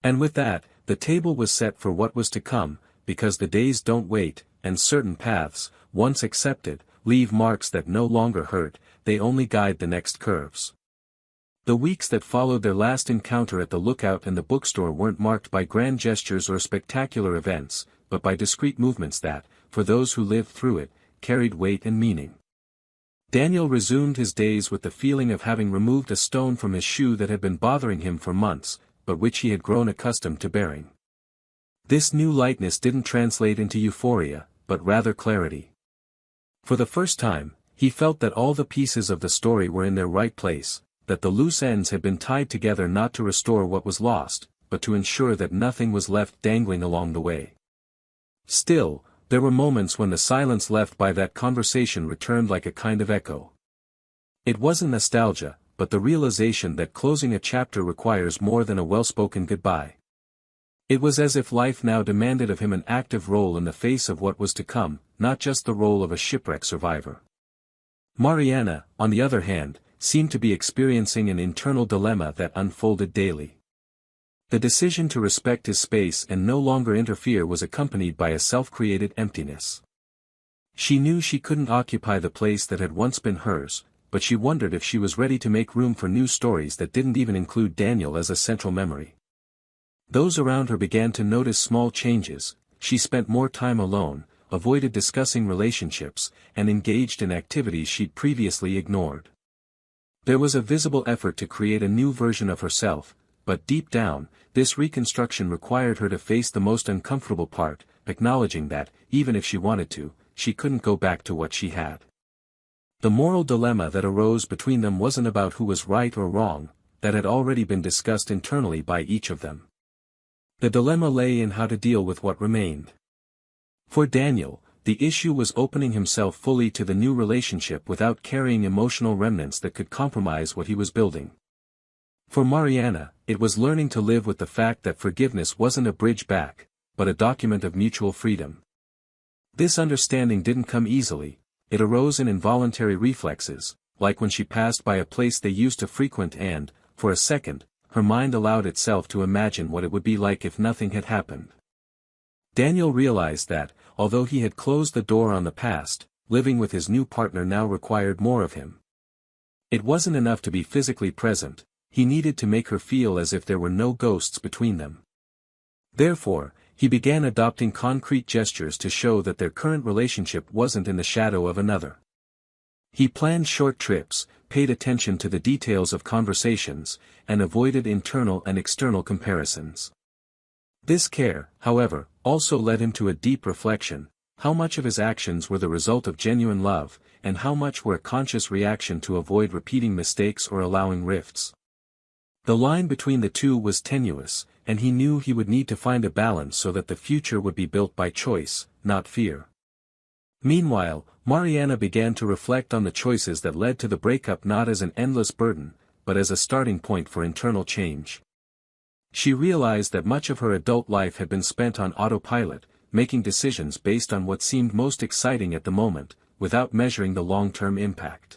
And with that, the table was set for what was to come, because the days don't wait, and certain paths, once accepted, leave marks that no longer hurt, they only guide the next curves. The weeks that followed their last encounter at the lookout and the bookstore weren't marked by grand gestures or spectacular events, but by discreet movements that, for those who lived through it, carried weight and meaning. Daniel resumed his days with the feeling of having removed a stone from his shoe that had been bothering him for months, but which he had grown accustomed to bearing. This new lightness didn't translate into euphoria, but rather clarity. For the first time, he felt that all the pieces of the story were in their right place, that the loose ends had been tied together not to restore what was lost, but to ensure that nothing was left dangling along the way. Still, there were moments when the silence left by that conversation returned like a kind of echo. It wasn't nostalgia, but the realization that closing a chapter requires more than a well-spoken goodbye. It was as if life now demanded of him an active role in the face of what was to come, not just the role of a shipwreck survivor. Mariana, on the other hand, seemed to be experiencing an internal dilemma that unfolded daily. The decision to respect his space and no longer interfere was accompanied by a self-created emptiness. She knew she couldn't occupy the place that had once been hers, but she wondered if she was ready to make room for new stories that didn't even include Daniel as a central memory. Those around her began to notice small changes. She spent more time alone, avoided discussing relationships, and engaged in activities she'd previously ignored. There was a visible effort to create a new version of herself, but deep down, this reconstruction required her to face the most uncomfortable part, acknowledging that, even if she wanted to, she couldn't go back to what she had. The moral dilemma that arose between them wasn't about who was right or wrong, that had already been discussed internally by each of them. The dilemma lay in how to deal with what remained. For Daniel, the issue was opening himself fully to the new relationship without carrying emotional remnants that could compromise what he was building. For Mariana, it was learning to live with the fact that forgiveness wasn't a bridge back, but a document of mutual freedom. This understanding didn't come easily. It arose in involuntary reflexes, like when she passed by a place they used to frequent and, for a second, her mind allowed itself to imagine what it would be like if nothing had happened. Daniel realized that, although he had closed the door on the past, living with his new partner now required more of him. It wasn't enough to be physically present, he needed to make her feel as if there were no ghosts between them. Therefore, he began adopting concrete gestures to show that their current relationship wasn't in the shadow of another. He planned short trips, paid attention to the details of conversations, and avoided internal and external comparisons. This care, however, also led him to a deep reflection: how much of his actions were the result of genuine love, and how much were a conscious reaction to avoid repeating mistakes or allowing rifts. The line between the two was tenuous, and he knew he would need to find a balance so that the future would be built by choice, not fear. Meanwhile, Mariana began to reflect on the choices that led to the breakup not as an endless burden, but as a starting point for internal change. She realized that much of her adult life had been spent on autopilot, making decisions based on what seemed most exciting at the moment, without measuring the long-term impact.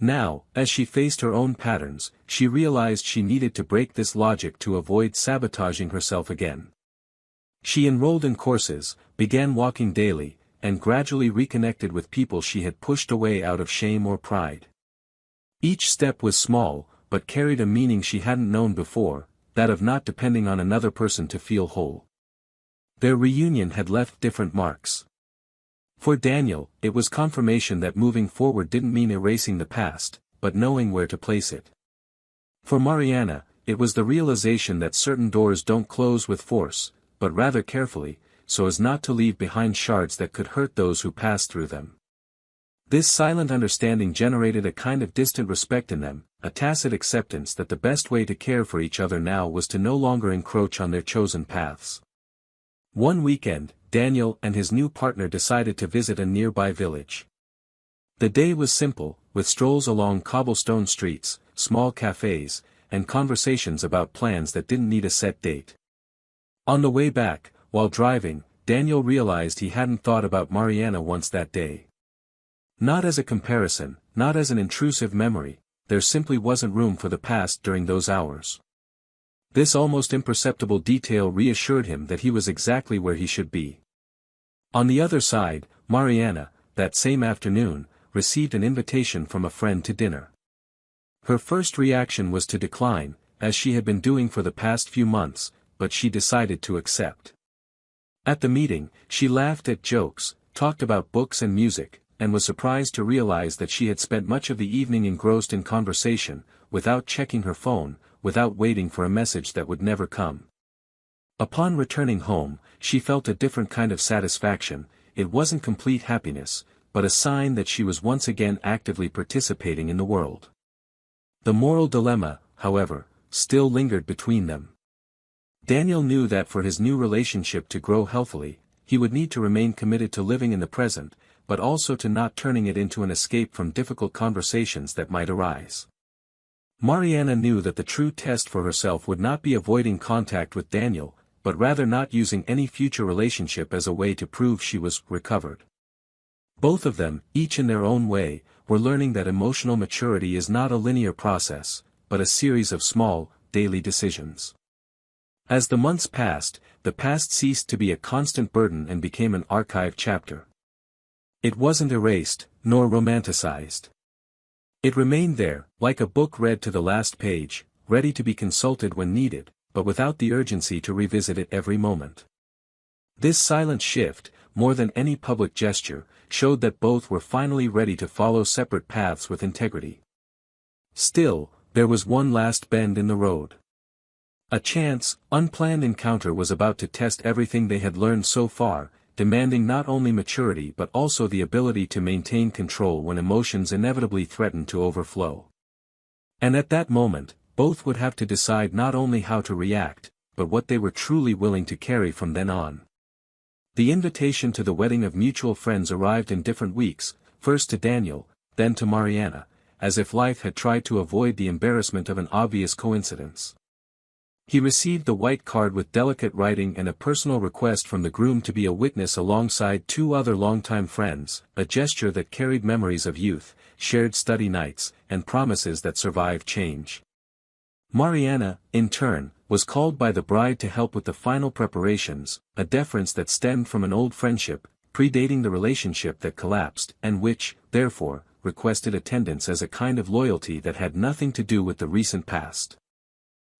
Now, as she faced her own patterns, she realized she needed to break this logic to avoid sabotaging herself again. She enrolled in courses, began walking daily, and gradually reconnected with people she had pushed away out of shame or pride. Each step was small, but carried a meaning she hadn't known before, that of not depending on another person to feel whole. Their reunion had left different marks. For Daniel, it was confirmation that moving forward didn't mean erasing the past, but knowing where to place it. For Mariana, it was the realization that certain doors don't close with force, but rather carefully, so as not to leave behind shards that could hurt those who pass through them. This silent understanding generated a kind of distant respect in them, a tacit acceptance that the best way to care for each other now was to no longer encroach on their chosen paths. One weekend, Daniel and his new partner decided to visit a nearby village. The day was simple, with strolls along cobblestone streets, small cafes, and conversations about plans that didn't need a set date. On the way back, while driving, Daniel realized he hadn't thought about Mariana once that day. Not as a comparison, not as an intrusive memory, there simply wasn't room for the past during those hours. This almost imperceptible detail reassured him that he was exactly where he should be. On the other side, Mariana, that same afternoon, received an invitation from a friend to dinner. Her first reaction was to decline, as she had been doing for the past few months, but she decided to accept. At the meeting, she laughed at jokes, talked about books and music, and was surprised to realize that she had spent much of the evening engrossed in conversation, without checking her phone, without waiting for a message that would never come. Upon returning home, she felt a different kind of satisfaction. It wasn't complete happiness, but a sign that she was once again actively participating in the world. The moral dilemma, however, still lingered between them. Daniel knew that for his new relationship to grow healthily, he would need to remain committed to living in the present, but also to not turning it into an escape from difficult conversations that might arise. Mariana knew that the true test for herself would not be avoiding contact with Daniel, but rather not using any future relationship as a way to prove she was recovered. Both of them, each in their own way, were learning that emotional maturity is not a linear process, but a series of small, daily decisions. As the months passed, the past ceased to be a constant burden and became an archived chapter. It wasn't erased, nor romanticized. It remained there, like a book read to the last page, ready to be consulted when needed, but without the urgency to revisit it every moment. This silent shift, more than any public gesture, showed that both were finally ready to follow separate paths with integrity. Still, there was one last bend in the road. A chance, unplanned encounter was about to test everything they had learned so far, demanding not only maturity but also the ability to maintain control when emotions inevitably threatened to overflow. And at that moment, both would have to decide not only how to react, but what they were truly willing to carry from then on. The invitation to the wedding of mutual friends arrived in different weeks, first to Daniel, then to Mariana, as if life had tried to avoid the embarrassment of an obvious coincidence. He received the white card with delicate writing and a personal request from the groom to be a witness alongside two other longtime friends, a gesture that carried memories of youth, shared study nights, and promises that survived change. Mariana, in turn, was called by the bride to help with the final preparations, a deference that stemmed from an old friendship, predating the relationship that collapsed, and which, therefore, requested attendance as a kind of loyalty that had nothing to do with the recent past.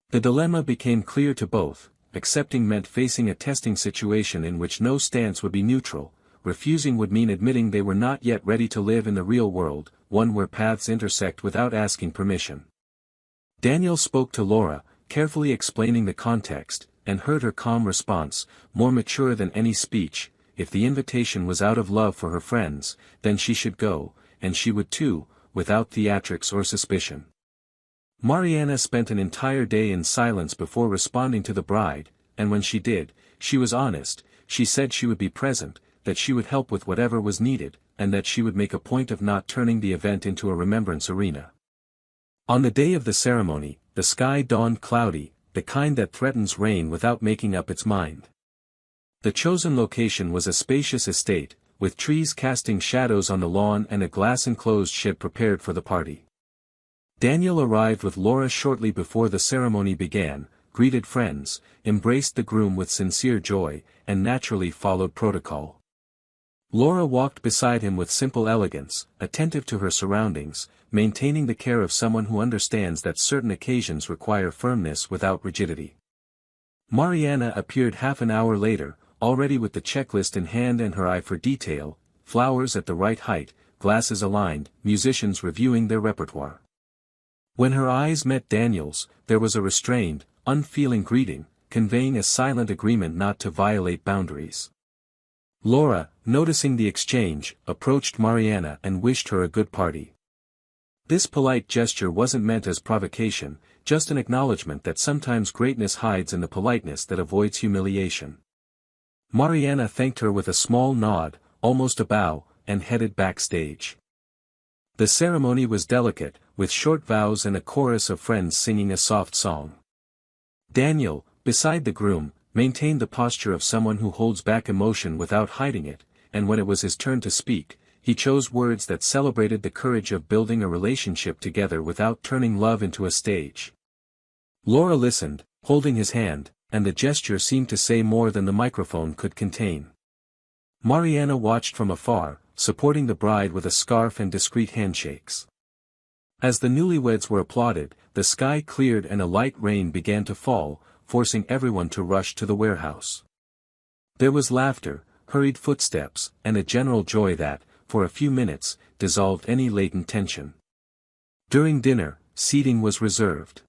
The dilemma became clear to both. Accepting meant facing a testing situation in which no stance would be neutral, refusing would mean admitting they were not yet ready to live in the real world, one where paths intersect without asking permission. Daniel spoke to Laura, carefully explaining the context, and heard her calm response, more mature than any speech. If the invitation was out of love for her friends, then she should go, and she would too, without theatrics or suspicion. Mariana spent an entire day in silence before responding to the bride, and when she did, she was honest. She said she would be present, that she would help with whatever was needed, and that she would make a point of not turning the event into a remembrance arena. On the day of the ceremony, the sky dawned cloudy, the kind that threatens rain without making up its mind. The chosen location was a spacious estate, with trees casting shadows on the lawn and a glass-enclosed shed prepared for the party. Daniel arrived with Laura shortly before the ceremony began, greeted friends, embraced the groom with sincere joy, and naturally followed protocol. Laura walked beside him with simple elegance, attentive to her surroundings, maintaining the care of someone who understands that certain occasions require firmness without rigidity. Mariana appeared half an hour later, already with the checklist in hand and her eye for detail, flowers at the right height, glasses aligned, musicians reviewing their repertoire. When her eyes met Daniel's, there was a restrained, unfeeling greeting, conveying a silent agreement not to violate boundaries. Laura, noticing the exchange, approached Mariana and wished her a good party. This polite gesture wasn't meant as provocation, just an acknowledgement that sometimes greatness hides in the politeness that avoids humiliation. Mariana thanked her with a small nod, almost a bow, and headed backstage. The ceremony was delicate, with short vows and a chorus of friends singing a soft song. Daniel, beside the groom, maintained the posture of someone who holds back emotion without hiding it, and when it was his turn to speak, he chose words that celebrated the courage of building a relationship together without turning love into a stage. Laura listened, holding his hand, and the gesture seemed to say more than the microphone could contain. Mariana watched from afar, supporting the bride with a scarf and discreet handshakes. As the newlyweds were applauded, the sky cleared and a light rain began to fall, forcing everyone to rush to the warehouse. There was laughter, hurried footsteps, and a general joy that, for a few minutes, dissolved any latent tension. During dinner, seating was reserved.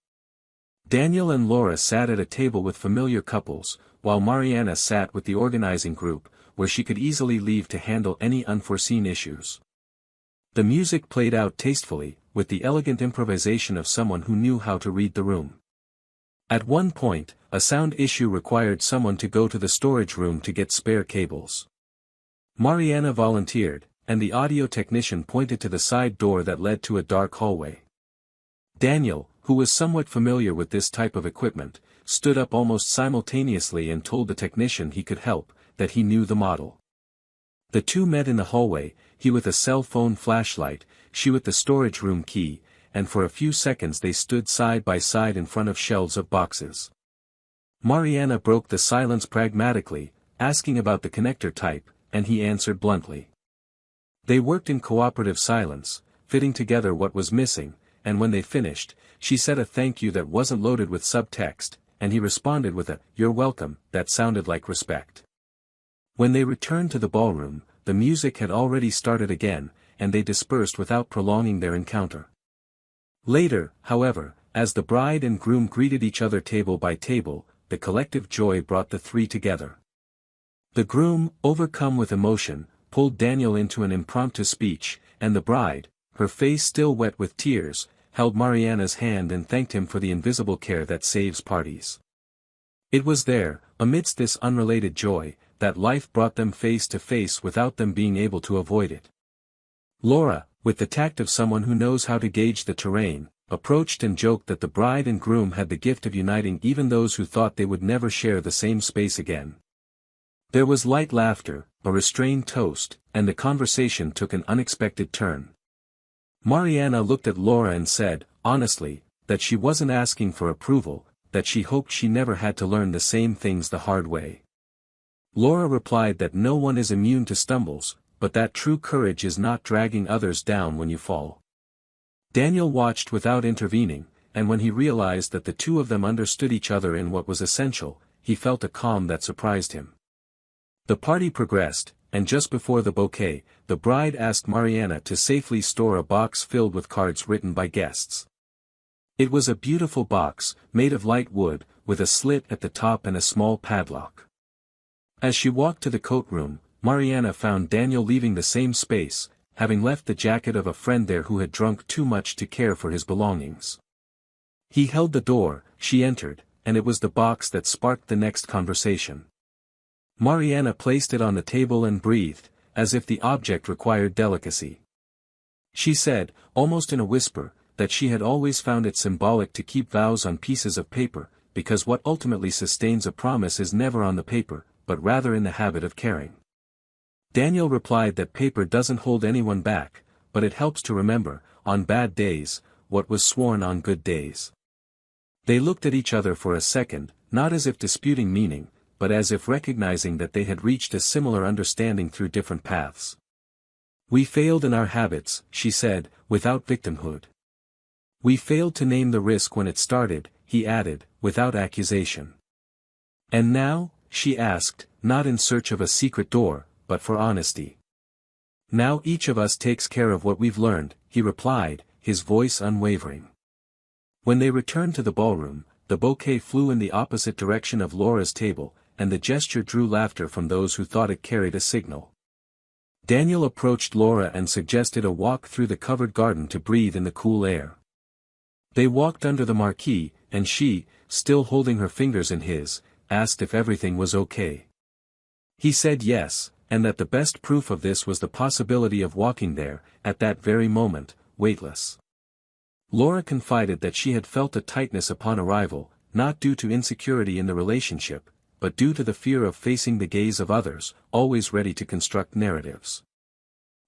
Daniel and Laura sat at a table with familiar couples, while Mariana sat with the organizing group, where she could easily leave to handle any unforeseen issues. The music played out tastefully, with the elegant improvisation of someone who knew how to read the room. At one point, a sound issue required someone to go to the storage room to get spare cables. Mariana volunteered, and the audio technician pointed to the side door that led to a dark hallway. Daniel, who was somewhat familiar with this type of equipment, stood up almost simultaneously and told the technician he could help, that he knew the model. The two met in the hallway, he with a cell phone flashlight, she with the storage room key, and for a few seconds they stood side by side in front of shelves of boxes. Mariana broke the silence pragmatically, asking about the connector type, and he answered bluntly. They worked in cooperative silence, fitting together what was missing, and when they finished, she said a thank you that wasn't loaded with subtext, and he responded with a "you're welcome" that sounded like respect. When they returned to the ballroom, the music had already started again, and they dispersed without prolonging their encounter. Later, however, as the bride and groom greeted each other table by table, the collective joy brought the three together. The groom, overcome with emotion, pulled Daniel into an impromptu speech, and the bride, her face still wet with tears, held Mariana's hand and thanked him for the invisible care that saves parties. It was there, amidst this unrelated joy, that life brought them face to face without them being able to avoid it. Laura, with the tact of someone who knows how to gauge the terrain, approached and joked that the bride and groom had the gift of uniting even those who thought they would never share the same space again. There was light laughter, a restrained toast, and the conversation took an unexpected turn. Mariana looked at Laura and said, honestly, that she wasn't asking for approval, that she hoped she never had to learn the same things the hard way. Laura replied that no one is immune to stumbles, but that true courage is not dragging others down when you fall. Daniel watched without intervening, and when he realized that the two of them understood each other in what was essential, he felt a calm that surprised him. The party progressed, and just before the bouquet, the bride asked Mariana to safely store a box filled with cards written by guests. It was a beautiful box, made of light wood, with a slit at the top and a small padlock. As she walked to the coat room, Mariana found Daniel leaving the same space, having left the jacket of a friend there who had drunk too much to care for his belongings. He held the door, she entered, and it was the box that sparked the next conversation. Mariana placed it on the table and breathed, as if the object required delicacy. She said, almost in a whisper, that she had always found it symbolic to keep vows on pieces of paper, because what ultimately sustains a promise is never on the paper, but rather in the habit of caring. Daniel replied that paper doesn't hold anyone back, but it helps to remember, on bad days, what was sworn on good days. They looked at each other for a second, not as if disputing meaning, but as if recognizing that they had reached a similar understanding through different paths. We failed in our habits, she said, without victimhood. We failed to name the risk when it started, he added, without accusation. And now, she asked, not in search of a secret door, but for honesty. Now each of us takes care of what we've learned, he replied, his voice unwavering. When they returned to the ballroom, the bouquet flew in the opposite direction of Laura's table, and the gesture drew laughter from those who thought it carried a signal. Daniel approached Laura and suggested a walk through the covered garden to breathe in the cool air. They walked under the marquee, and she, still holding her fingers in his, asked if everything was okay. He said yes, and that the best proof of this was the possibility of walking there, at that very moment, weightless. Laura confided that she had felt a tightness upon arrival, not due to insecurity in the relationship, but due to the fear of facing the gaze of others, always ready to construct narratives.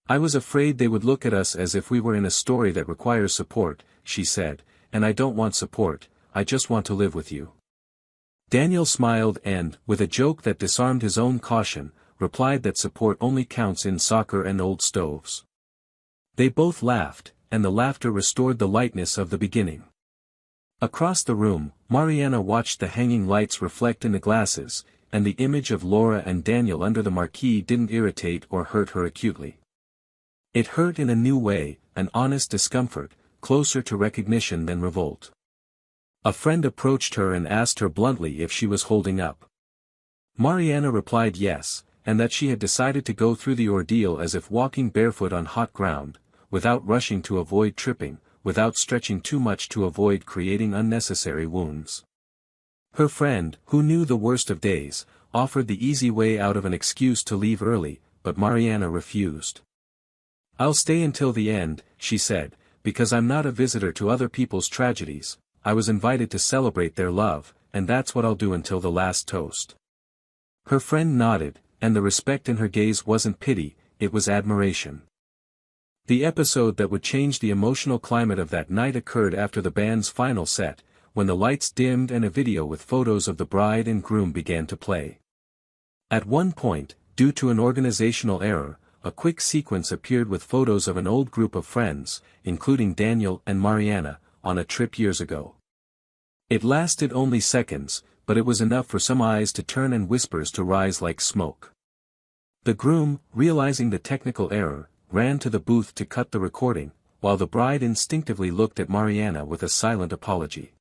I was afraid they would look at us as if we were in a story that requires support, she said, and I don't want support, I just want to live with you. Daniel smiled and, with a joke that disarmed his own caution, replied that support only counts in soccer and old stoves. They both laughed, and the laughter restored the lightness of the beginning. Across the room, Mariana watched the hanging lights reflect in the glasses, and the image of Laura and Daniel under the marquee didn't irritate or hurt her acutely. It hurt in a new way, an honest discomfort, closer to recognition than revolt. A friend approached her and asked her bluntly if she was holding up. Mariana replied yes, and that she had decided to go through the ordeal as if walking barefoot on hot ground, without rushing to avoid tripping, without stretching too much to avoid creating unnecessary wounds. Her friend, who knew the worst of days, offered the easy way out of an excuse to leave early, but Mariana refused. "I'll stay until the end," she said, "because I'm not a visitor to other people's tragedies. I was invited to celebrate their love, and that's what I'll do until the last toast." Her friend nodded, and the respect in her gaze wasn't pity, it was admiration. The episode that would change the emotional climate of that night occurred after the band's final set, when the lights dimmed and a video with photos of the bride and groom began to play. At one point, due to an organizational error, a quick sequence appeared with photos of an old group of friends, including Daniel and Mariana, on a trip years ago. It lasted only seconds, but it was enough for some eyes to turn and whispers to rise like smoke. The groom, realizing the technical error, ran to the booth to cut the recording, while the bride instinctively looked at Mariana with a silent apology.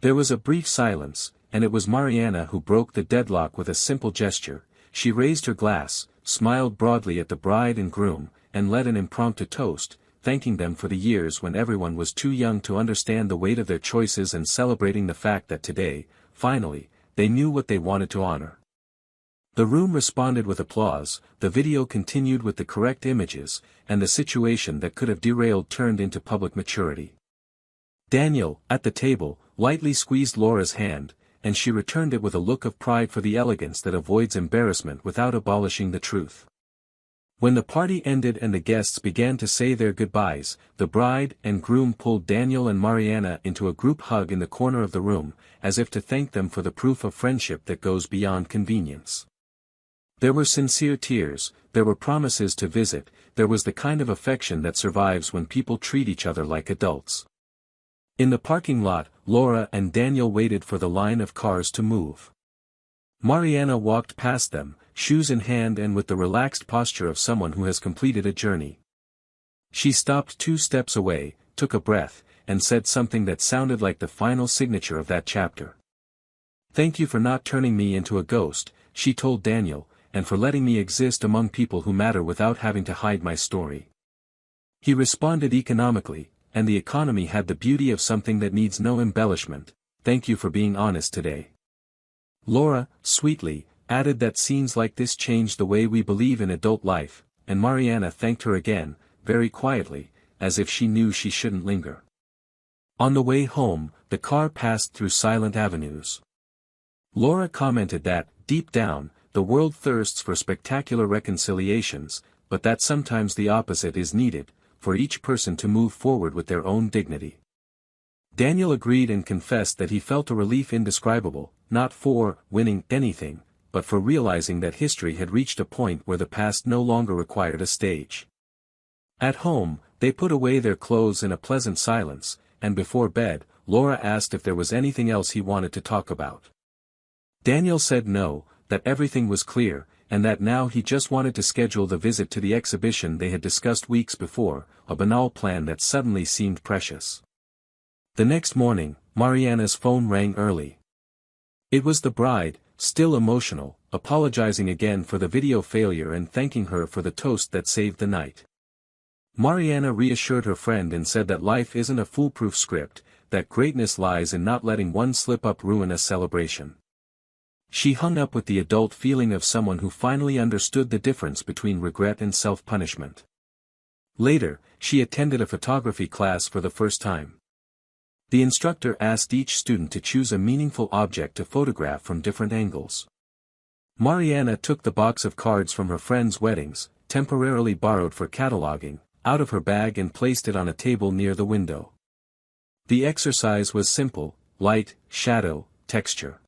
There was a brief silence, and it was Mariana who broke the deadlock with a simple gesture. She raised her glass, smiled broadly at the bride and groom, and led an impromptu toast, thanking them for the years when everyone was too young to understand the weight of their choices and celebrating the fact that today, finally, they knew what they wanted to honor. The room responded with applause, the video continued with the correct images, and the situation that could have derailed turned into public maturity. Daniel, at the table, lightly squeezed Laura's hand, and she returned it with a look of pride for the elegance that avoids embarrassment without abolishing the truth. When the party ended and the guests began to say their goodbyes, the bride and groom pulled Daniel and Mariana into a group hug in the corner of the room, as if to thank them for the proof of friendship that goes beyond convenience. There were sincere tears, there were promises to visit, there was the kind of affection that survives when people treat each other like adults. In the parking lot, Laura and Daniel waited for the line of cars to move. Mariana walked past them, shoes in hand and with the relaxed posture of someone who has completed a journey. She stopped 2 steps away, took a breath, and said something that sounded like the final signature of that chapter. "Thank you for not turning me into a ghost," she told Daniel, "and for letting me exist among people who matter without having to hide my story." He responded economically, and the economy had the beauty of something that needs no embellishment. "Thank you for being honest today." Laura, sweetly, added that scenes like this change the way we believe in adult life, and Mariana thanked her again, very quietly, as if she knew she shouldn't linger. On the way home, the car passed through silent avenues. Laura commented that, deep down, the world thirsts for spectacular reconciliations, but that sometimes the opposite is needed, for each person to move forward with their own dignity. Daniel agreed and confessed that he felt a relief indescribable, not for winning anything, but for realizing that history had reached a point where the past no longer required a stage. At home, they put away their clothes in a pleasant silence, and before bed, Laura asked if there was anything else he wanted to talk about. Daniel said no, that everything was clear, and that now he just wanted to schedule the visit to the exhibition they had discussed weeks before, a banal plan that suddenly seemed precious. The next morning, Mariana's phone rang early. It was the bride, still emotional, apologizing again for the video failure and thanking her for the toast that saved the night. Mariana reassured her friend and said that life isn't a foolproof script, that greatness lies in not letting one slip-up ruin a celebration. She hung up with the adult feeling of someone who finally understood the difference between regret and self-punishment. Later, she attended a photography class for the first time. The instructor asked each student to choose a meaningful object to photograph from different angles. Mariana took the box of cards from her friends' weddings, temporarily borrowed for cataloging, out of her bag and placed it on a table near the window. The exercise was simple: light, shadow, texture.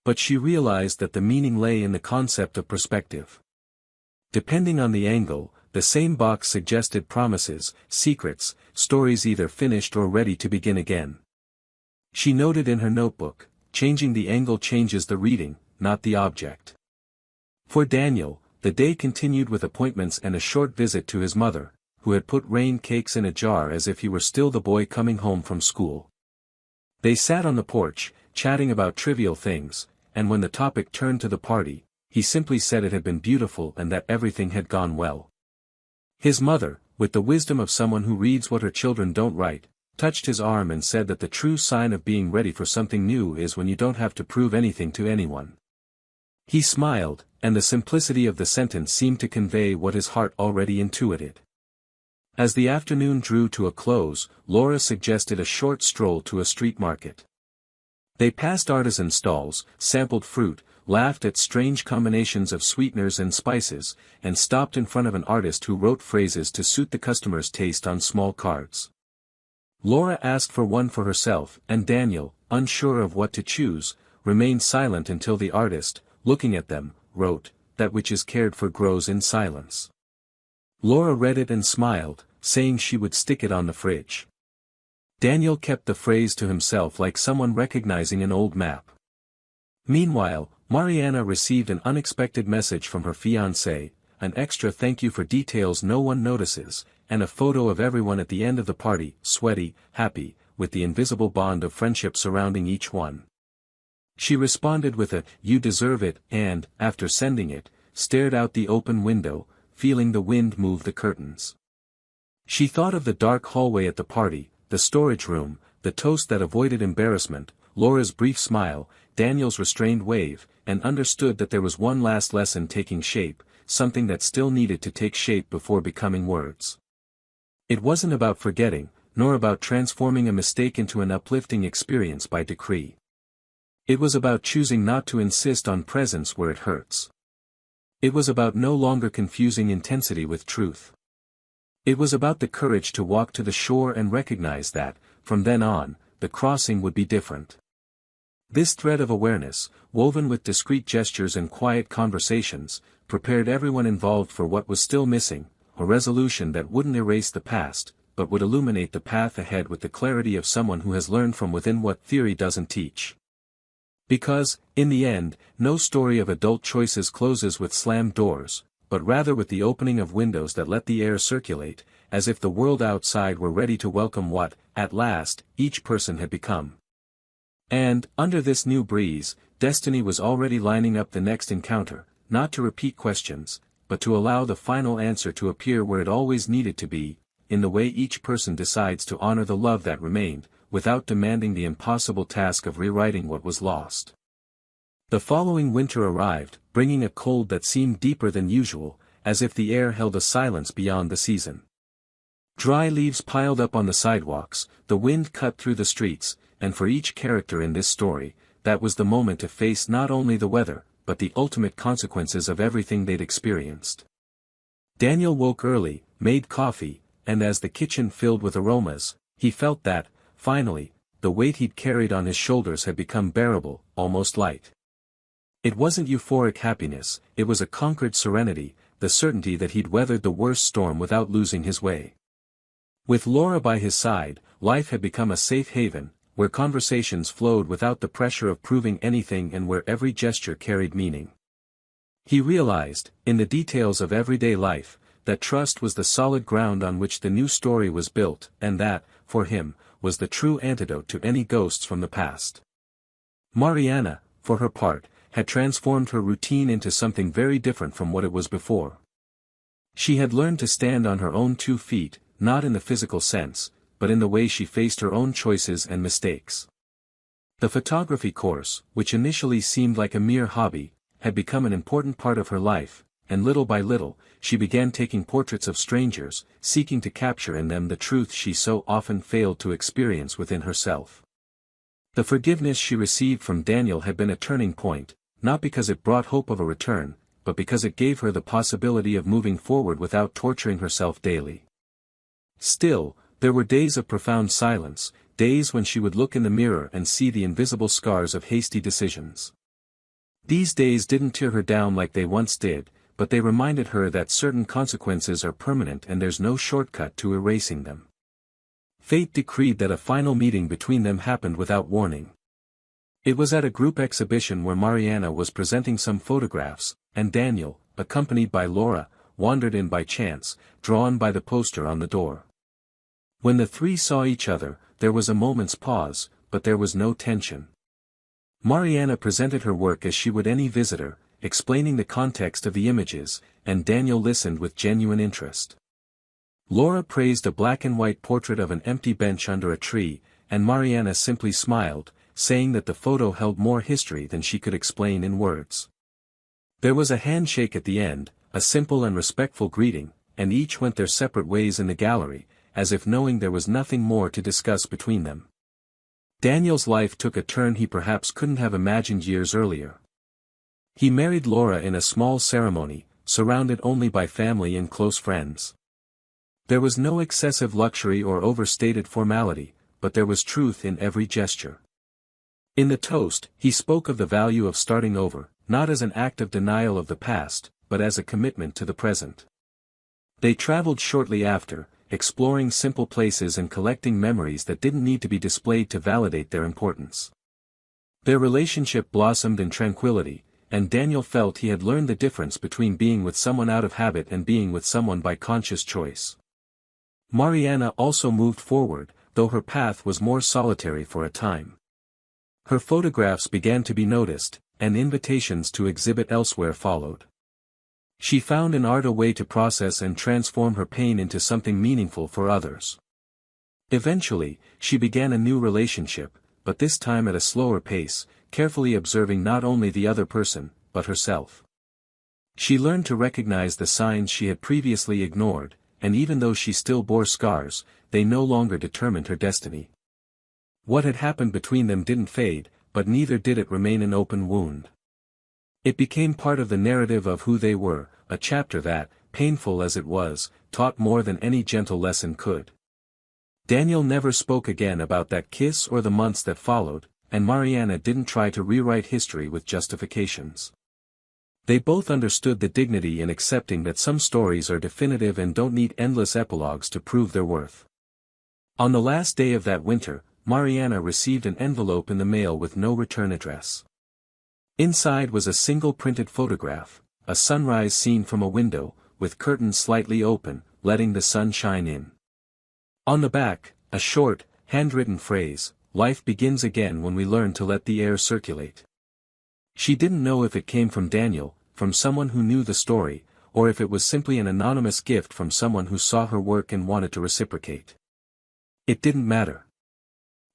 But she realized that the meaning lay in the concept of perspective. Depending on the angle, the same box suggested promises, secrets, stories either finished or ready to begin again. She noted in her notebook, changing the angle changes the reading, not the object. For Daniel, the day continued with appointments and a short visit to his mother, who had put rain cakes in a jar as if he were still the boy coming home from school. They sat on the porch, chatting about trivial things, and when the topic turned to the party, he simply said it had been beautiful and that everything had gone well. His mother, with the wisdom of someone who reads what her children don't write, touched his arm and said that the true sign of being ready for something new is when you don't have to prove anything to anyone. He smiled, and the simplicity of the sentence seemed to convey what his heart already intuited. As the afternoon drew to a close, Laura suggested a short stroll to a street market. They passed artisan stalls, sampled fruit, laughed at strange combinations of sweeteners and spices, and stopped in front of an artist who wrote phrases to suit the customer's taste on small cards. Laura asked for one for herself, and Daniel, unsure of what to choose, remained silent until the artist, looking at them, wrote, "That which is cared for grows in silence." Laura read it and smiled, saying she would stick it on the fridge. Daniel kept the phrase to himself like someone recognizing an old map. Meanwhile, Mariana received an unexpected message from her fiancé, an extra thank you for details no one notices, and a photo of everyone at the end of the party, sweaty, happy, with the invisible bond of friendship surrounding each one. She responded with a, "You deserve it," and, after sending it, stared out the open window, feeling the wind move the curtains. She thought of the dark hallway at the party, the storage room, the toast that avoided embarrassment, Laura's brief smile, Daniel's restrained wave, and understood that there was one last lesson taking shape, something that still needed to take shape before becoming words. It wasn't about forgetting, nor about transforming a mistake into an uplifting experience by decree. It was about choosing not to insist on presence where it hurts. It was about no longer confusing intensity with truth. It was about the courage to walk to the shore and recognize that, from then on, the crossing would be different. This thread of awareness, woven with discreet gestures and quiet conversations, prepared everyone involved for what was still missing, a resolution that wouldn't erase the past, but would illuminate the path ahead with the clarity of someone who has learned from within what theory doesn't teach. Because, in the end, no story of adult choices closes with slammed doors, but rather with the opening of windows that let the air circulate, as if the world outside were ready to welcome what, at last, each person had become. And, under this new breeze, destiny was already lining up the next encounter, not to repeat questions, but to allow the final answer to appear where it always needed to be, in the way each person decides to honor the love that remained, without demanding the impossible task of rewriting what was lost. The following winter arrived, bringing a cold that seemed deeper than usual, as if the air held a silence beyond the season. Dry leaves piled up on the sidewalks, the wind cut through the streets, and for each character in this story, that was the moment to face not only the weather, but the ultimate consequences of everything they'd experienced. Daniel woke early, made coffee, and as the kitchen filled with aromas, he felt that, finally, the weight he'd carried on his shoulders had become bearable, almost light. It wasn't euphoric happiness, it was a conquered serenity, the certainty that he'd weathered the worst storm without losing his way. With Laura by his side, life had become a safe haven, where conversations flowed without the pressure of proving anything and where every gesture carried meaning. He realized, in the details of everyday life, that trust was the solid ground on which the new story was built, and that, for him, was the true antidote to any ghosts from the past. Mariana, for her part, had transformed her routine into something very different from what it was before. She had learned to stand on her own 2 feet, not in the physical sense, but in the way she faced her own choices and mistakes. The photography course, which initially seemed like a mere hobby, had become an important part of her life, and little by little, she began taking portraits of strangers, seeking to capture in them the truth she so often failed to experience within herself. The forgiveness she received from Daniel had been a turning point, not because it brought hope of a return, but because it gave her the possibility of moving forward without torturing herself daily. Still, there were days of profound silence, days when she would look in the mirror and see the invisible scars of hasty decisions. These days didn't tear her down like they once did, but they reminded her that certain consequences are permanent and there's no shortcut to erasing them. Fate decreed that a final meeting between them happened without warning. It was at a group exhibition where Mariana was presenting some photographs, and Daniel, accompanied by Laura, wandered in by chance, drawn by the poster on the door. When the three saw each other, there was a moment's pause, but there was no tension. Mariana presented her work as she would any visitor, explaining the context of the images, and Daniel listened with genuine interest. Laura praised a black-and-white portrait of an empty bench under a tree, and Mariana simply smiled, saying that the photo held more history than she could explain in words. There was a handshake at the end, a simple and respectful greeting, and each went their separate ways in the gallery, as if knowing there was nothing more to discuss between them. Daniel's life took a turn he perhaps couldn't have imagined years earlier. He married Laura in a small ceremony, surrounded only by family and close friends. There was no excessive luxury or overstated formality, but there was truth in every gesture. In the toast, he spoke of the value of starting over, not as an act of denial of the past, but as a commitment to the present. They traveled shortly after, exploring simple places and collecting memories that didn't need to be displayed to validate their importance. Their relationship blossomed in tranquility, and Daniel felt he had learned the difference between being with someone out of habit and being with someone by conscious choice. Mariana also moved forward, though her path was more solitary for a time. Her photographs began to be noticed, and invitations to exhibit elsewhere followed. She found in art a way to process and transform her pain into something meaningful for others. Eventually, she began a new relationship, but this time at a slower pace, carefully observing not only the other person, but herself. She learned to recognize the signs she had previously ignored, and even though she still bore scars, they no longer determined her destiny. What had happened between them didn't fade, but neither did it remain an open wound. It became part of the narrative of who they were, a chapter that, painful as it was, taught more than any gentle lesson could. Daniel never spoke again about that kiss or the months that followed, and Mariana didn't try to rewrite history with justifications. They both understood the dignity in accepting that some stories are definitive and don't need endless epilogues to prove their worth. On the last day of that winter, Mariana received an envelope in the mail with no return address. Inside was a single printed photograph, a sunrise scene from a window, with curtains slightly open, letting the sun shine in. On the back, a short, handwritten phrase, "Life begins again when we learn to let the air circulate." She didn't know if it came from Daniel, from someone who knew the story, or if it was simply an anonymous gift from someone who saw her work and wanted to reciprocate. It didn't matter.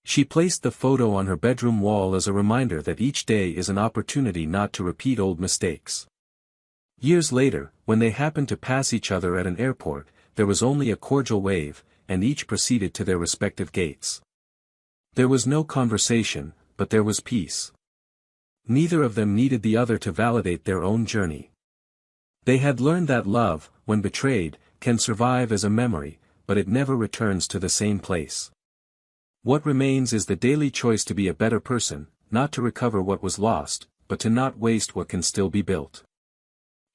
She placed the photo on her bedroom wall as a reminder that each day is an opportunity not to repeat old mistakes. Years later, when they happened to pass each other at an airport, there was only a cordial wave, and each proceeded to their respective gates. There was no conversation, but there was peace. Neither of them needed the other to validate their own journey. They had learned that love, when betrayed, can survive as a memory, but it never returns to the same place. What remains is the daily choice to be a better person, not to recover what was lost, but to not waste what can still be built.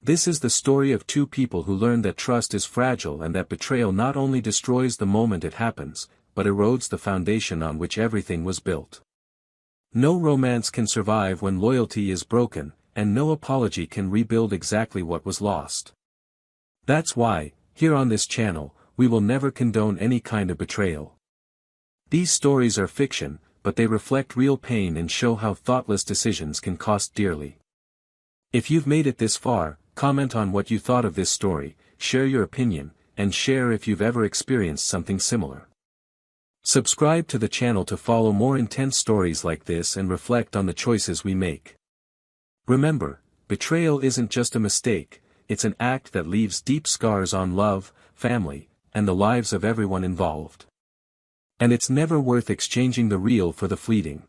This is the story of two people who learned that trust is fragile and that betrayal not only destroys the moment it happens, but erodes the foundation on which everything was built. No romance can survive when loyalty is broken, and no apology can rebuild exactly what was lost. That's why, here on this channel, we will never condone any kind of betrayal. These stories are fiction, but they reflect real pain and show how thoughtless decisions can cost dearly. If you've made it this far, comment on what you thought of this story, share your opinion, and share if you've ever experienced something similar. Subscribe to the channel to follow more intense stories like this and reflect on the choices we make. Remember, betrayal isn't just a mistake, it's an act that leaves deep scars on love, family, and the lives of everyone involved. And it's never worth exchanging the real for the fleeting.